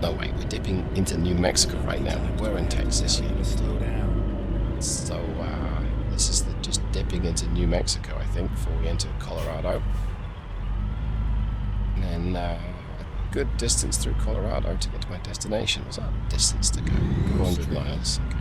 No, wait, we're dipping into New Mexico right now. We're in Texas. Slow down. So, this is just dipping into New Mexico, I think, before we enter Colorado. And then a good distance through Colorado to get to my destination. What's that distance to go? 400 miles. Okay.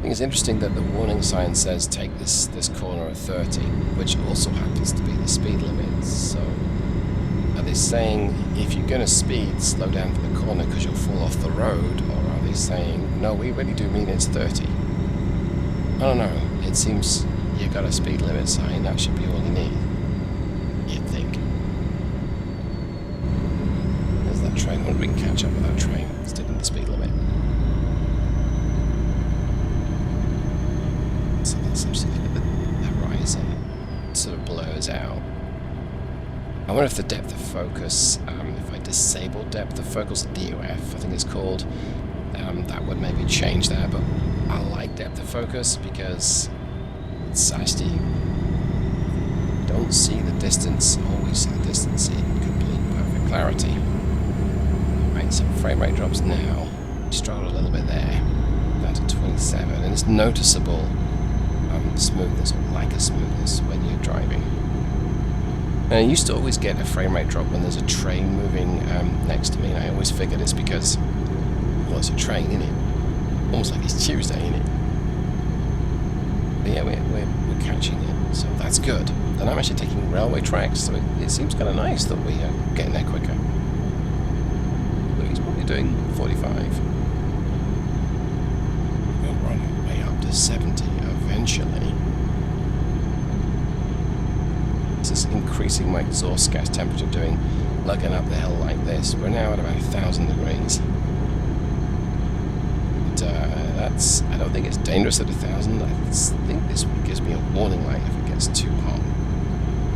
It's interesting that the warning sign says take this corner at 30, which also happens to be the speed limit. So, are they saying if you're going to speed, slow down for the corner because you'll fall off the road, or are they saying no, we really do mean it's 30? I don't know. It seems you've got a speed limit sign. That should be all you need. You'd think. There's that train. I wonder if we can catch up with that train. Stick in the speed limit. So that seems to be the horizon sort of blurs out. I wonder if the depth of focus, if I disable depth of focus, DOF I think it's called, that would maybe change that, but I like depth of focus because it's actually, don't see the distance, always see the distance in complete perfect clarity. Right, so frame rate drops now, struggled a little bit there, down to 27, and it's noticeable smoothness or lack of smoothness when you're driving. And I used to always get a frame rate drop when there's a train moving next to me, and I always figured it's because, well, it's a train, innit? Almost like it's Tuesday, innit? But yeah, we're catching it, so that's good. And I'm actually taking railway tracks, so it seems kind of nice that we are getting there quicker. But he's probably doing 45. We'll run way up to 70 eventually. This is increasing my exhaust gas temperature lugging up the hill like this. We're now at about 1,000 degrees. I don't think it's dangerous at 1,000. I think this one gives me a warning light if it gets too hot.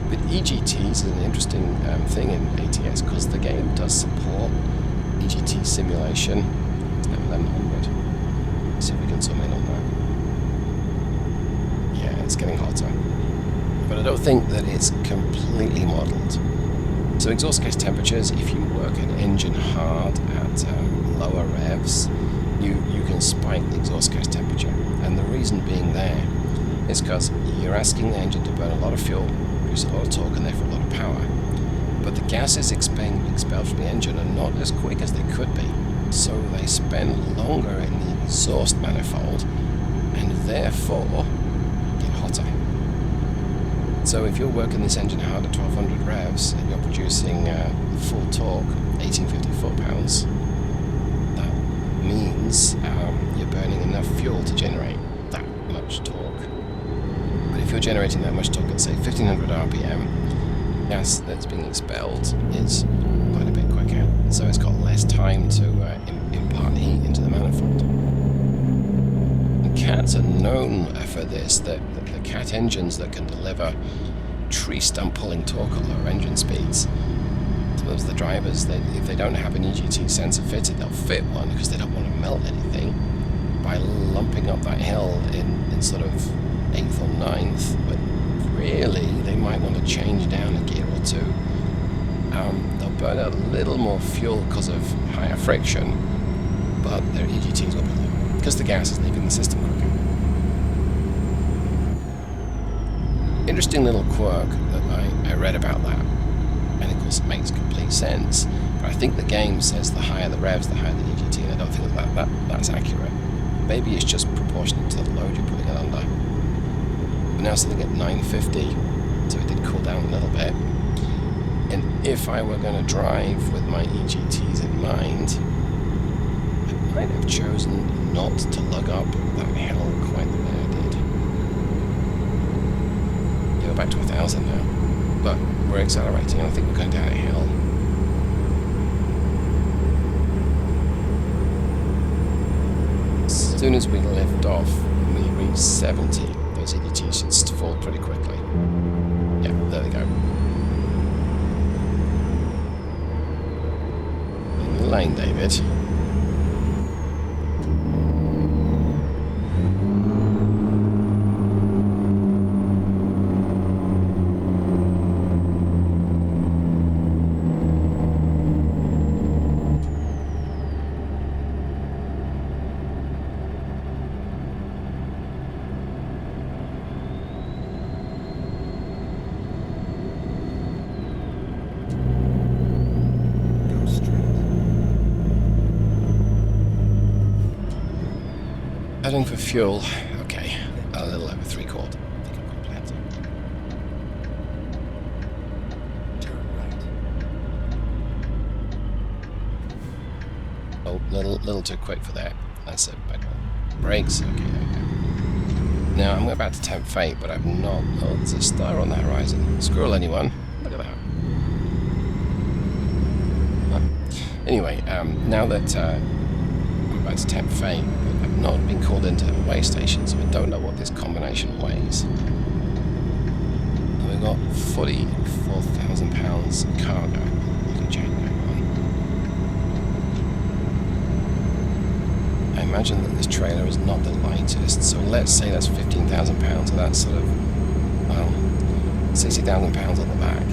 But EGTs is an interesting thing in ATS because the game does support EGT simulation. It's now 1100. Let's see if we can zoom in on that. Yeah, it's getting hotter. But I don't think that it's completely modelled. So exhaust gas temperatures, if you work an engine hard at lower revs, you can spike the exhaust gas temperature. And the reason being there is because you're asking the engine to burn a lot of fuel, produce a lot of torque, and therefore a lot of power. But the gases expelled from the engine are not as quick as they could be. So they spend longer in the exhaust manifold, and therefore get hotter. So if you're working this engine hard at 1200 revs, and you're producing full torque, 1850 foot-pounds, means you're burning enough fuel to generate that much torque. But if you're generating that much torque at say 1500 RPM, gas that's being expelled is quite a bit quicker, so it's got less time to impart heat into the manifold. And cats are known for this, the cat engines that can deliver tree stump pulling torque at lower engine speeds. Sometimes the drivers, if they don't have an EGT sensor fitted, they'll fit one because they don't want to melt anything by lumping up that hill in sort of 8th or 9th, but really they might want to change down a gear or two. They'll burn a little more fuel because of higher friction, but their EGTs will be lower because the gas is leaving the system quicker. Interesting little quirk that I read about that. And of course it makes complete sense, but I think the game says the higher the revs, the higher the EGT, and I don't think that's accurate. Maybe it's just proportionate to the load you're putting it under. But now sitting at 950, so it did cool down a little bit. And if I were going to drive with my EGTs in mind, I might have chosen not to lug up that hill quite the way I did. Yeah, we're back to 1,000 now, but we're accelerating, and I think we're going down a hill. As soon as we lift off, we reach 70, those EGTs should fall pretty quickly. Yeah, there they go. In the lane, David. Heading for fuel. Okay, a little over 3/4. I think I've got plenty. Turn right. Oh, little too quick for that. That's it. Back on. Brakes. Okay, there we go. Now I'm about to tempt fate, but I've not. Oh, there's a star on the horizon. Squirrel, anyone? Look at that. Anyway, now that I'm about to tempt fate, but I've not been called into a weigh station, so I don't know what this combination weighs. And we've got 44,000 pounds cargo. You can check that one. I imagine that this trailer is not the lightest, so let's say that's 15,000 pounds, so that's sort of, well, 60,000 pounds on the back,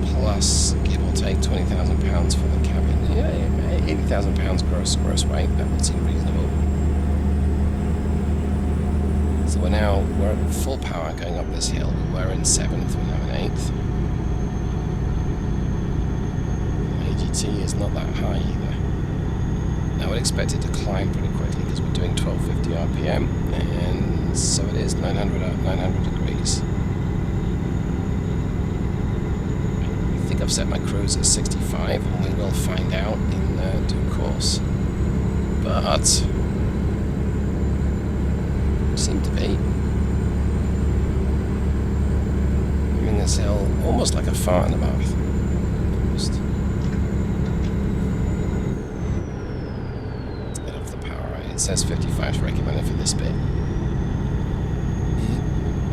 plus give or take 20,000 pounds for the cabin. Yeah, 80,000 pounds gross weight. That would seem reasonable. So we're at full power going up this hill. We were in 7th, we're now in 8th. AGT is not that high either. Now I would expect it to climb pretty quickly because we're doing 1250 RPM, and So it is 900 up, 900 degrees. I think I've set my cruise at 65, and we will find out in due course. But seem to be. I mean, this hill almost like a fart in the mouth. Almost. Let's get off the power. Right? It says 55 is recommended for this bit.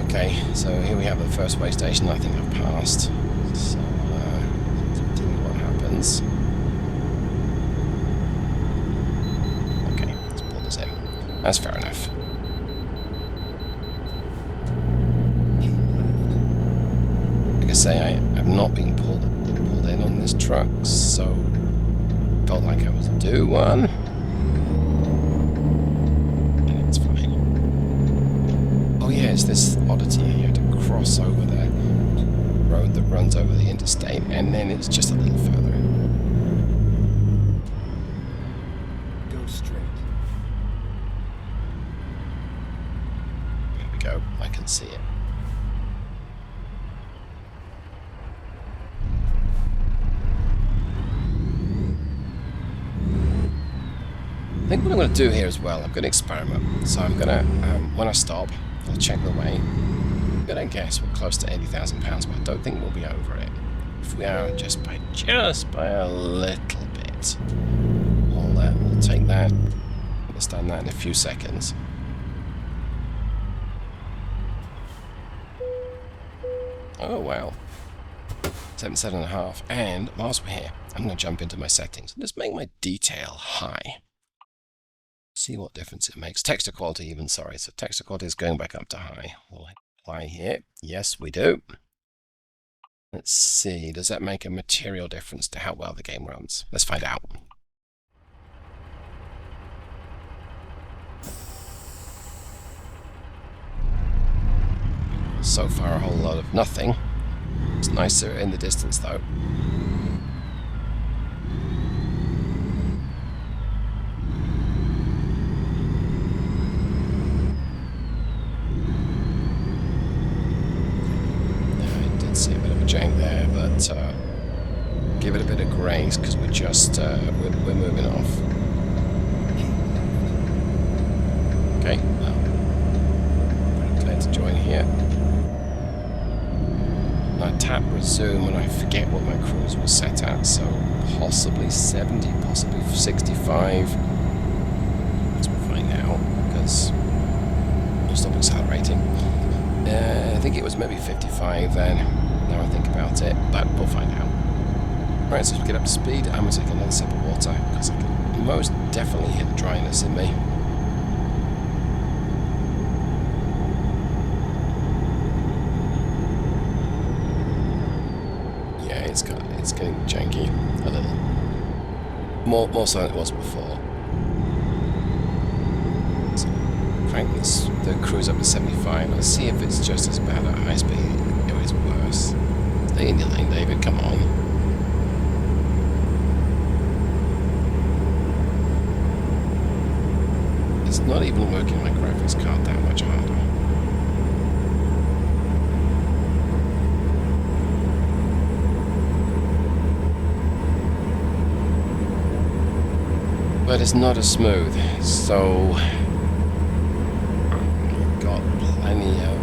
Okay, so here we have the first way station. I think I've passed. So let's continue what happens. Okay, let's pull this in. That's fair enough. Like I say, I have not been pulled in on this truck, so felt like I was due one. And it's fine. Oh yeah, it's this oddity here. You have to cross over the road that runs over the interstate, and then it's just a little further. Go straight. There we go. I can see it. I think what I'm going to do here as well, I'm going to experiment. So I'm going to, when I stop, I'll check the weight. I'm going to guess we're close to 80,000 pounds, but I don't think we'll be over it. If we are, just by a little bit. We'll take that, understand that in a few seconds. Oh wow. 77.5. And whilst we're here, I'm going to jump into my settings and just make my detail high. See what difference it makes. Texture quality even, sorry. So texture quality is going back up to high. We'll apply here. Yes, we do. Let's see. Does that make a material difference to how well the game runs? Let's find out. So far, a whole lot of nothing. It's nicer in the distance, though. See a bit of a jank there, but give it a bit of grace because we're just we're moving off. Okay, well, pretty clear to join here. I tap resume and I forget what my cruise was set at, so possibly 70, possibly 65. Let's find out because we'll stop accelerating. I think it was maybe 55 then. Now I think about it, but we'll find out. Right, so to get up to speed, I'm going to take another sip of water because I can most definitely hear the dryness in me. Yeah, it's getting janky a little. More so than it was before. So, crank the cruise up to 75. Let's see if it's just as bad at high speed. It's worse. Stay in your lane, David, come on. It's not even working my graphics card that much harder. But it's not as smooth, so I've got plenty of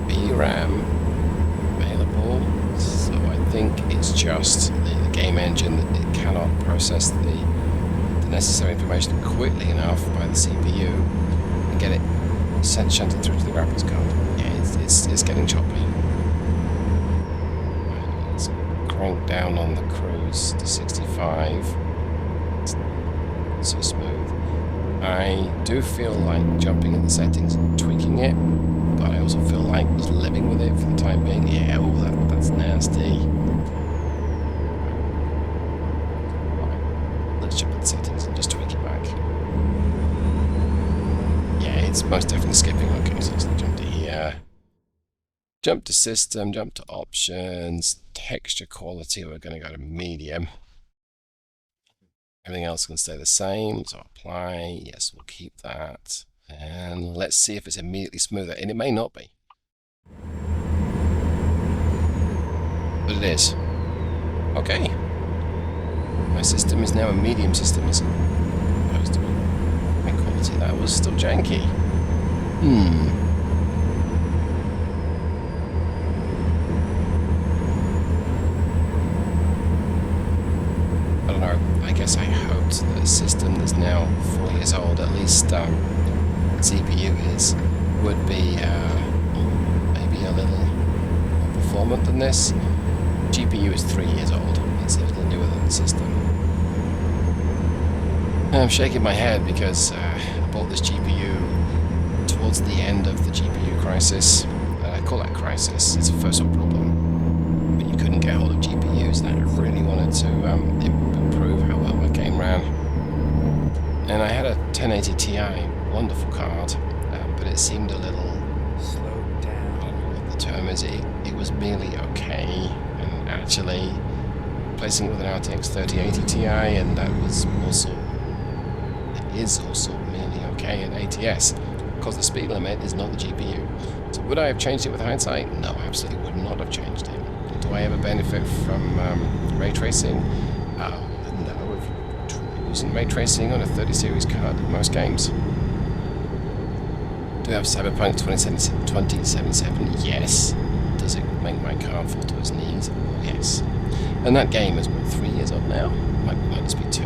VRAM available, so I think it's just the game engine that it cannot process the necessary information quickly enough by the CPU and get it shunted through to the graphics card. Yeah, it's getting choppy. Let's crank down on the cruise to 65. It's so smooth. I do feel like jumping in the settings and tweaking it, but I also feel like just living with it for the time being. Yeah, oh, that's nasty. Right. Let's jump in the settings and just tweak it back. Yeah, it's most definitely skipping. Okay, so let's jump to here. Jump to system, jump to options, texture quality, we're going to go to medium. Everything else can stay the same, so apply, yes, we'll keep that. And let's see if it's immediately smoother, and it may not be. But it is. Okay. My system is now a medium system as opposed to high quality. That was still janky. I don't know. I guess I hoped that a system that's now 4 years old, at least CPU is, would be maybe a little more performant than this. GPU is 3 years old. It's a little newer than the system. I'm shaking my head because I bought this GPU towards the end of the GPU crisis. I call that crisis. It's a first world problem. But you couldn't get hold of GPUs, and I really wanted to improve how well my game ran. And I had a 1080 Ti, wonderful card, but it seemed a little... Slow down. I don't know what the term is. It was merely okay, and actually replacing it with an RTX 3080 Ti, and that was also... It is also merely okay at ATS, because the speed limit is not the GPU. So would I have changed it with hindsight? No, absolutely would not have changed it. Do I ever benefit from ray tracing? No, if you try using ray tracing on a 30 series card in most games. Do I have Cyberpunk 2077? Yes. Does it make my car fall to its knees? Yes. And that game is, what, 3 years old now? Might just be 2.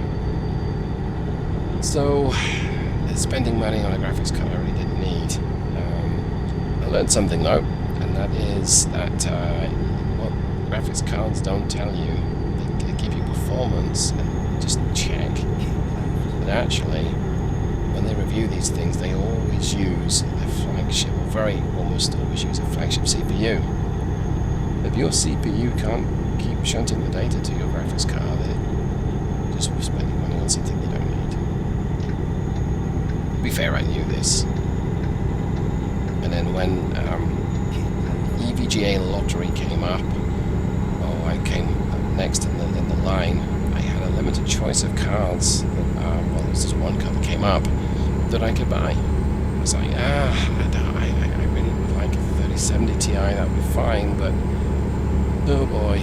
So, spending money on a graphics card I really didn't need. I learned something though, and that is that what graphics cards don't tell you. They give you performance and just check. But actually, when they review these things, they always use a flagship, or almost always use a flagship CPU. If your CPU can't keep shunting the data to your graphics card, then you're just spending money on something you don't need. To be fair, I knew this. And then when EVGA lottery came up, I came up next in the line, I had a limited choice of cards. Well, there was just one card that came up that I could buy. I was like, I really would like a 3070 Ti, that would be fine, but oh boy.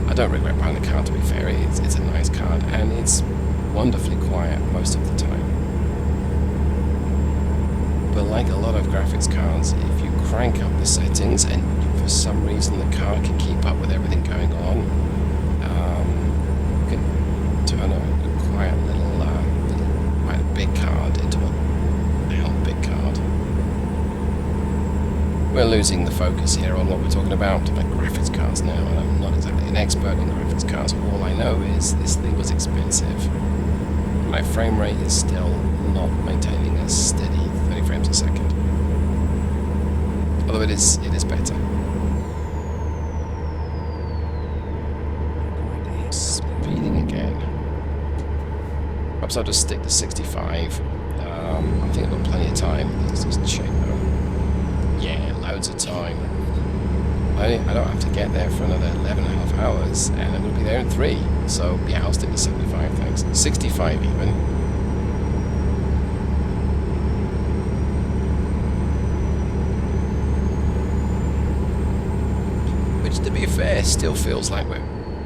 I don't regret buying the card, to be fair. It's a nice card, and it's wonderfully quiet most of the time. But like a lot of graphics cards, if you crank up the settings and for some reason the card can keep up with everything going on, you can turn a quiet quite a big card into a hell big card. We're losing the focus here on what we're talking about graphics cards now, and I'm not exactly an expert in graphics cards. All I know is this thing was expensive. My frame rate is still not maintaining a steady 30 frames a second. Although it is better. Speeding again. Perhaps I'll just stick to 65. I think I've got plenty of time. Let's just check though. Yeah, loads of time. I don't have to get there for another 11.5 hours, and I'm going to be there in 3. So yeah, I'll stick to 75, thanks. 65 even. Which, to be fair, still feels like we're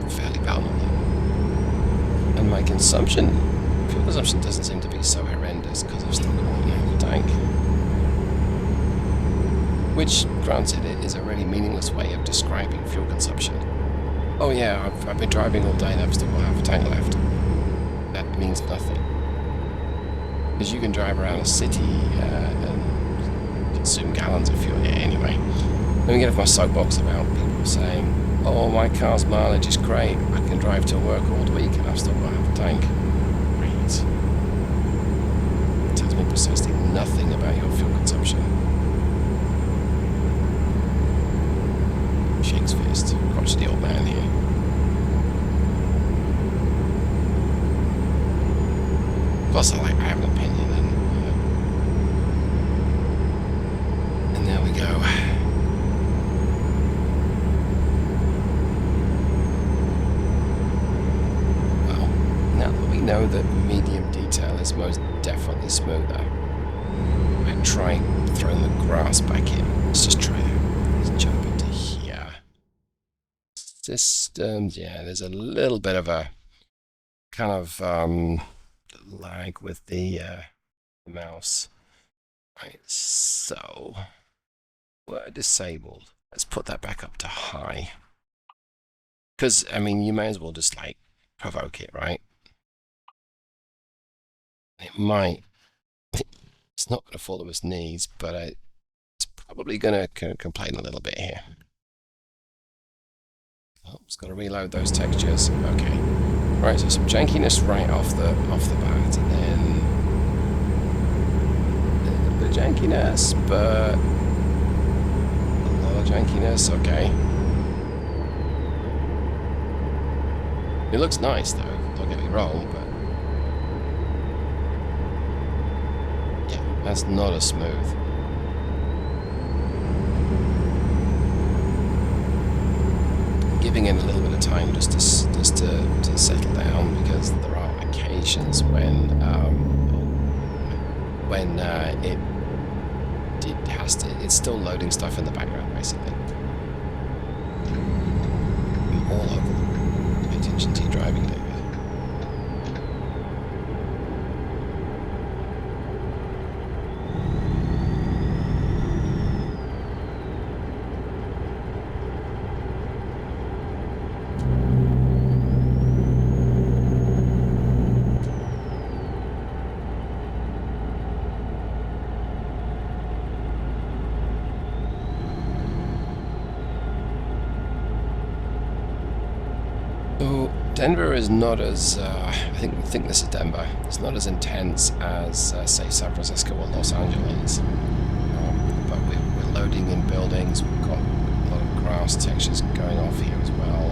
fairly vulnerable. And my fuel consumption doesn't seem to be so horrendous because I've still got more than half a tank. Which, granted, it is a really meaningless way of describing fuel consumption. Oh yeah, I've been driving all day and I've still got half a tank left. That means nothing. Because you can drive around a city and consume gallons of fuel. Yeah, anyway. Let me get off my soapbox about people saying, oh, my car's mileage is great, I can drive to work all week and I've still got half a tank. Great. It tells me precisely nothing about your fuel consumption. Shakes fist. Watch the old man here. Plus, I have an opinion, and there we go. Well, now that we know that medium detail is most definitely smoother. I try throwing the grass back in. Let's just try that. Let's jump into here. Systems, yeah, there's a little bit of a kind of lag with the mouse. Right, so we're disabled. Let's put that back up to high. Because, I mean, you may as well just, like, provoke it, right? It might... It's not going to follow its needs, but it's probably going to complain a little bit here. Oh, it's got to reload those textures. Okay. Right, so some jankiness right off the bat, and then a little bit of jankiness, but a lot of jankiness. Okay. It looks nice though. Don't get me wrong, but yeah, that's not as smooth. Giving it a little bit of time just to settle down, because there are occasions when it's still loading stuff in the background basically. I'm all over. Pay attention to your driving, David. So Denver is not as I think this is Denver. It's not as intense as say San Francisco or Los Angeles. But we're loading in buildings. We've got a lot of grass textures going off here as well.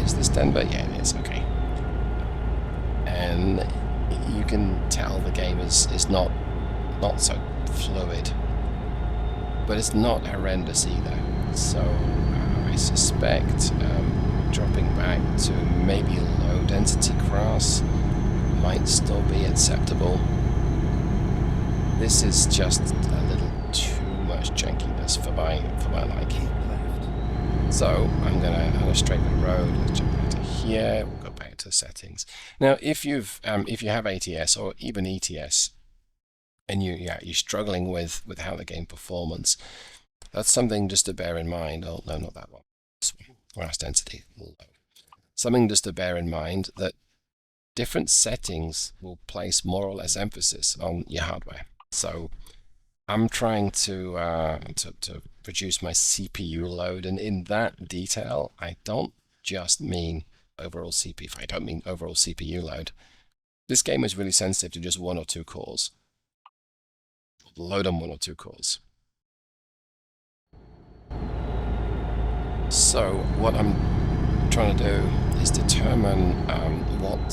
Is this Denver? Yeah, it is. Okay. And you can tell the game is not so fluid, but it's not horrendous either. So I suspect. Dropping back to maybe low density grass might still be acceptable. This is just a little too much jankiness for my liking. So I'm gonna straighten the road. Let's jump back to here. We'll go back to settings. Now, if you have ATS or even ETS, and you're struggling with how the game performance, that's something just to bear in mind. Oh no, not that one. Grass density. Something just to bear in mind, that different settings will place more or less emphasis on your hardware. So I'm trying to reduce my CPU load, and in that detail, I don't just mean overall CPU. I don't mean overall CPU load. This game is really sensitive to just 1 or 2 cores. Load on 1 or 2 cores. So what I'm trying to do is determine what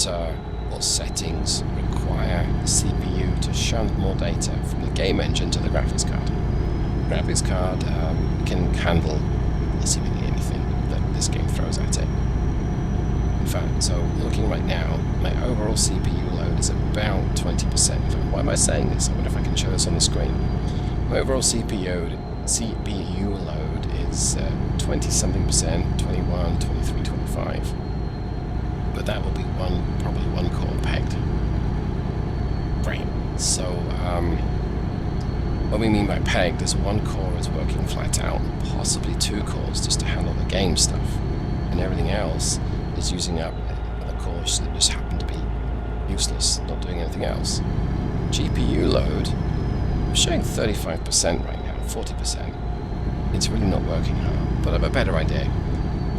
settings require the CPU to shunt more data from the game engine to the graphics card. The graphics card can handle seemingly anything that this game throws at it. In fact, so looking right now, my overall CPU load is about 20%. In fact, why am I saying this? I wonder if I can show this on the screen. My overall CPU load is 20-something%, 21, 23, 25. But that will be probably one core pegged. Right. So what we mean by pegged is 1 core is working flat out, possibly 2 cores just to handle the game stuff, and everything else is using up other cores that just happen to be useless, not doing anything else. GPU load, I'm showing 35% right now, 40%. It's really not working hard, but I have a better idea.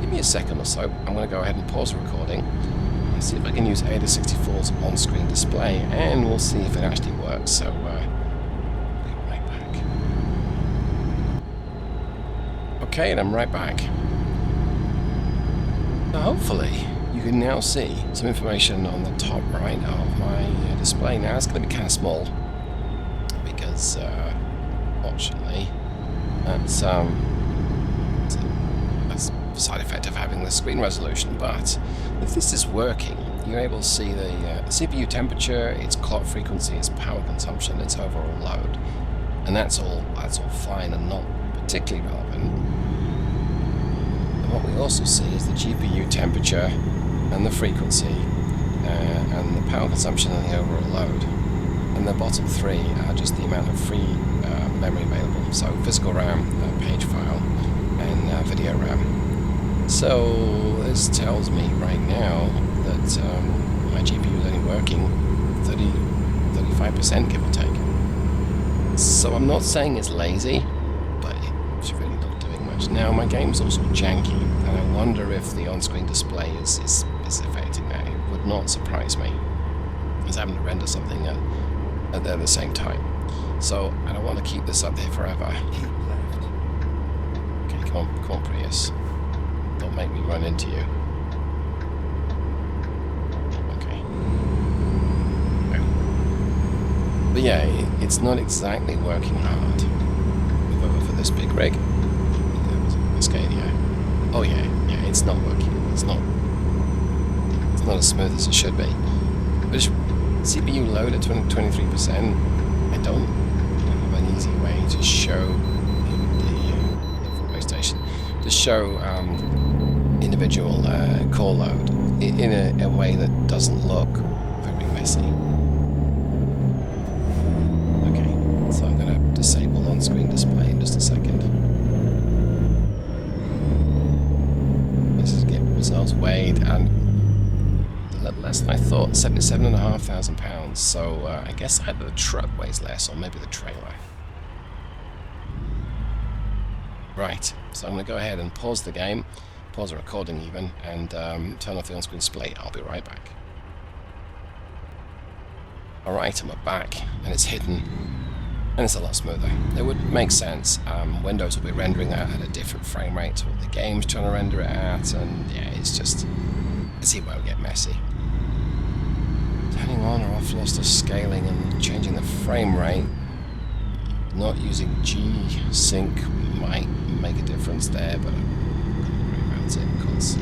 Give me a second or so. I'm going to go ahead and pause the recording and see if I can use Ada64's on-screen display, and we'll see if it actually works. So, I'll be right back. Okay, and I'm right back. So hopefully, you can now see some information on the top right of my display. Now, it's going to be kind of small because, fortunately, that's a side effect of having the screen resolution. But if this is working, you're able to see the CPU temperature, its clock frequency, its power consumption, its overall load, and that's all fine and not particularly relevant. And what we also see is the GPU temperature and the frequency and the power consumption and the overall load. And the bottom three are just the amount of free memory available, so physical RAM, page file, and video RAM. So this tells me right now that my GPU is only working 35%, give or take. So I'm not saying it's lazy, but it's really not doing much. Now my game's also janky, and I wonder if the on-screen display is affecting that. It would not surprise me. It's having to render something at the same time. So I don't want to keep this up there forever. Okay, come on, Prius. Don't make me run into you. Okay. But yeah, it's not exactly working hard. Move over for this big rig. Cascadia. Oh yeah, it's not working. It's not as smooth as it should be. But it's CPU load at 23%. I don't have an easy way to show the base station to show individual core load in a way that doesn't look very messy. Okay, so I'm going to disable on-screen display in just a second. This is getting results weighed and a little less than I thought, £77,500. So I guess either the truck weighs less or maybe the trailer. Right, so I'm going to go ahead and pause the game, pause the recording even, and turn off the on-screen display. I'll be right back. Alright, I'm back, and it's hidden, and it's a lot smoother. It would make sense. Windows will be rendering that at a different frame rate to what the game's trying to render it at, and yeah, it's it won't get messy. Turning on or off lossless scaling and changing the frame rate, not using G-Sync might make a difference there, but I'm not going to worry about it because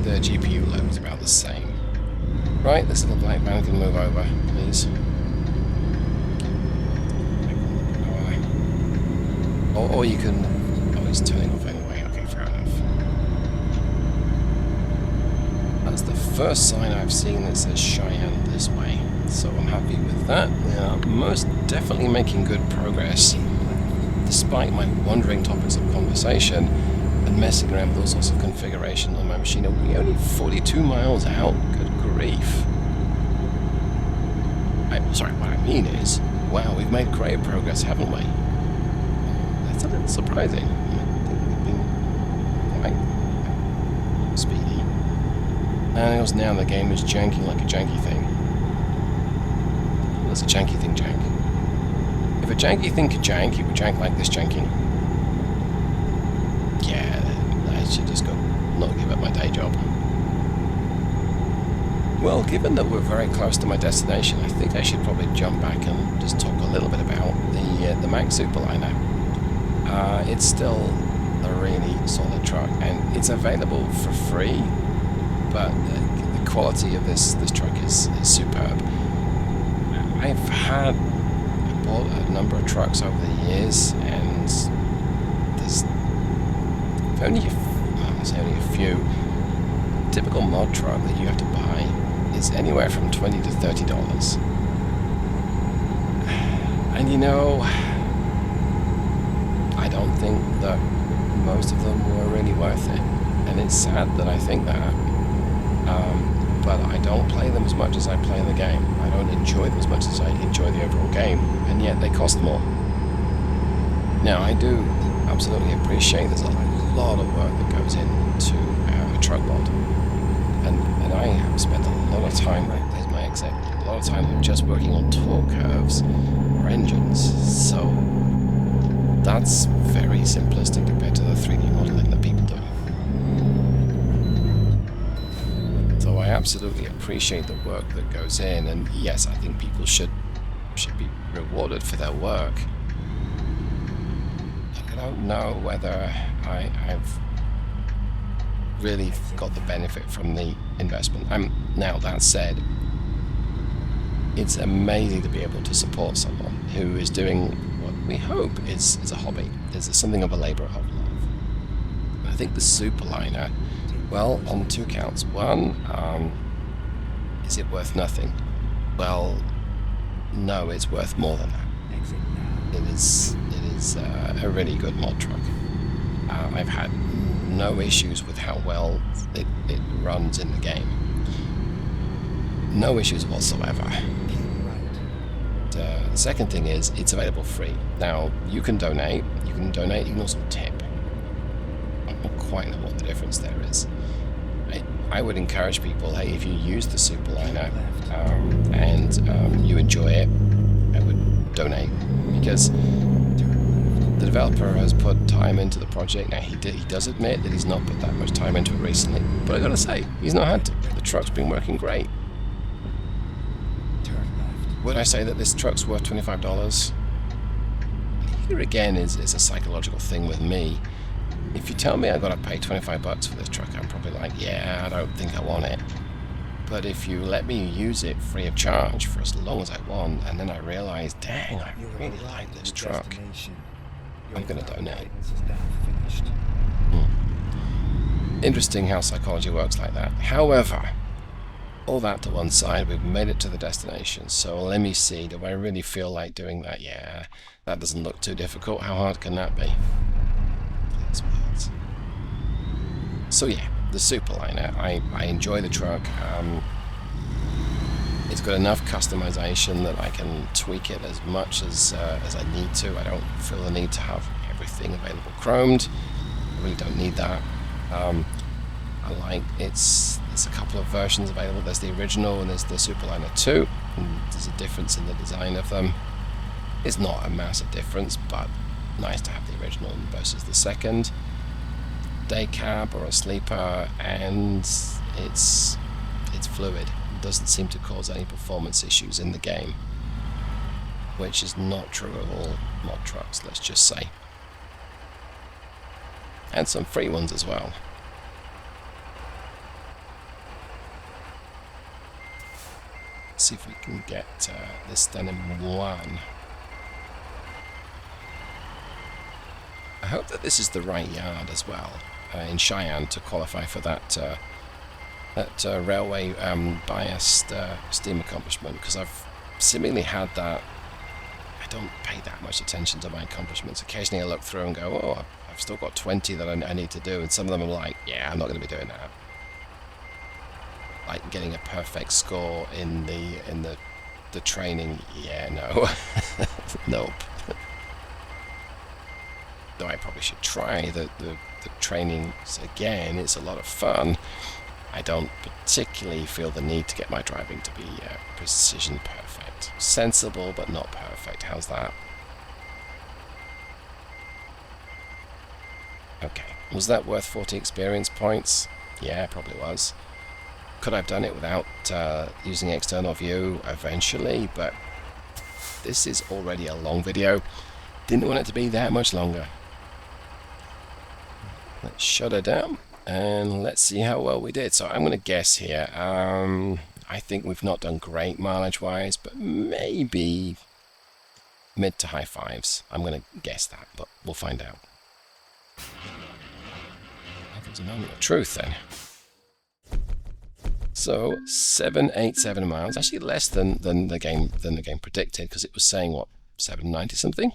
the GPU load is about the same. Right, this little black man can move over, please. Or you can... Oh, he's turning off anyway. Okay, fair enough. That's the first sign I've seen that says Cheyenne this way, so I'm happy with that. We are most definitely making good progress, despite my wandering topics of conversation and messing around with all sorts of configuration on my machine. We're only 42 miles out. Good grief. Sorry, what I mean is, wow, we've made great progress, haven't we? That's a little surprising. I think we've been quite speedy. And now the game is janking like a janky thing. Does a janky thing jank? If a janky thing could jank, it would jank like this janking. Yeah, I should just go not give up my day job. Well, given that we're very close to my destination, I think I should probably jump back and just talk a little bit about the Mack Super-Liner. It's still a really solid truck, and it's available for free, but the quality of this truck is superb. I bought a number of trucks over the years, and there's only a few. Typical mod truck that you have to buy is anywhere from $20 to $30. And you know, I don't think that most of them were really worth it. And it's sad that I think that. But I don't play them as much as I play the game. I don't enjoy them as much as I enjoy the overall game, and yet they cost more. Now, I do absolutely appreciate there's a lot of work that goes into a truck mod. And I have spent a lot of time, there's my exit, a lot of time just working on torque curves or engines. So that's very simplistic compared to the 3D modeling that people do. So I absolutely appreciate the work that goes in, and yes, I think people should be rewarded for their work. I don't know whether I've really got the benefit from the investment. Now, that said, it's amazing to be able to support someone who is doing what we hope is a hobby, is something of a labour of love. And I think the Super-Liner, well, on two counts. One, is it worth nothing? Well, no, it's worth more than that. It is a really good mod truck. I've had no issues with how well it runs in the game. No issues whatsoever. The second thing is it's available free. Now, you can donate, you can also tip. I don't quite know what the difference there is. I would encourage people, hey, if you use the Super-Liner and you enjoy it, I would donate, because the developer has put time into the project. Now, he does admit that he's not put that much time into it recently, but I gotta say, he's not had to. The truck's been working great. Would I say that this truck's worth $25? Here again is a psychological thing with me. If you tell me I gotta pay $25 for this truck, I'm probably like, yeah, I don't think I want it. But if you let me use it free of charge for as long as I want, and then I realize, dang, I really like this truck, I'm gonna donate. Interesting how psychology works like that. However, all that to one side, we've made it to the destination, so let me see, do I really feel like doing that? Yeah, that doesn't look too difficult. How hard can that be? Please, words. So yeah, the Super-Liner, I enjoy the truck. It's got enough customization that I can tweak it as much as I need to. I don't feel the need to have everything available chromed. I really don't need that. I like there's a couple of versions available. There's the original and there's the Super-Liner 2. And there's a difference in the design of them. It's not a massive difference, but nice to have the original versus the second. Day cab or a sleeper, and it's fluid. It doesn't seem to cause any performance issues in the game, which is not true of all mod trucks, let's just say. And some free ones as well. Let's see if we can get this done in one. I hope that this is the right yard as well in Cheyenne to qualify for that railway biased steam accomplishment, because I've seemingly had that. I don't pay that much attention to my accomplishments. Occasionally I look through and go, oh, I've still got 20 that I need to do, and some of them are like, yeah, I'm not going to be doing that. Like getting a perfect score in the training, yeah, no. Nope. Though I probably should try the trainings again. It's a lot of fun. I don't particularly feel the need to get my driving to be precision perfect. Sensible, but not perfect. How's that? Okay. Was that worth 40 experience points? Yeah, probably was. Could I have done it without using external view eventually? But this is already a long video. Didn't want it to be that much longer. Let's shut her down and let's see how well we did. So I'm going to guess here. I think we've not done great mileage wise, but maybe mid to high fives. I'm going to guess that, but we'll find out. That was a moment of truth then. So 787 miles, actually less than the game predicted, because it was saying what, 790 something.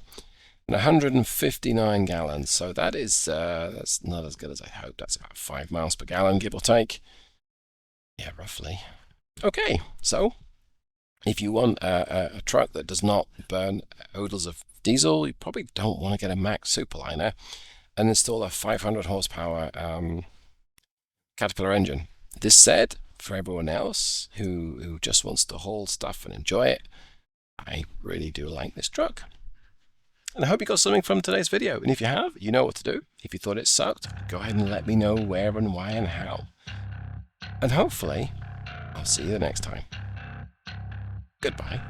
And 159 gallons, so that is that's not as good as I hoped. That's about 5 miles per gallon, give or take. Yeah, roughly. Okay, so if you want a truck that does not burn odors of diesel, you probably don't want to get a Mack Super-Liner and install a 500 horsepower Caterpillar engine. This said, for everyone else who just wants to haul stuff and enjoy it, I really do like this truck. And I hope you got something from today's video. And if you have, you know what to do. If you thought it sucked, go ahead and let me know where and why and how. And hopefully, I'll see you the next time. Goodbye.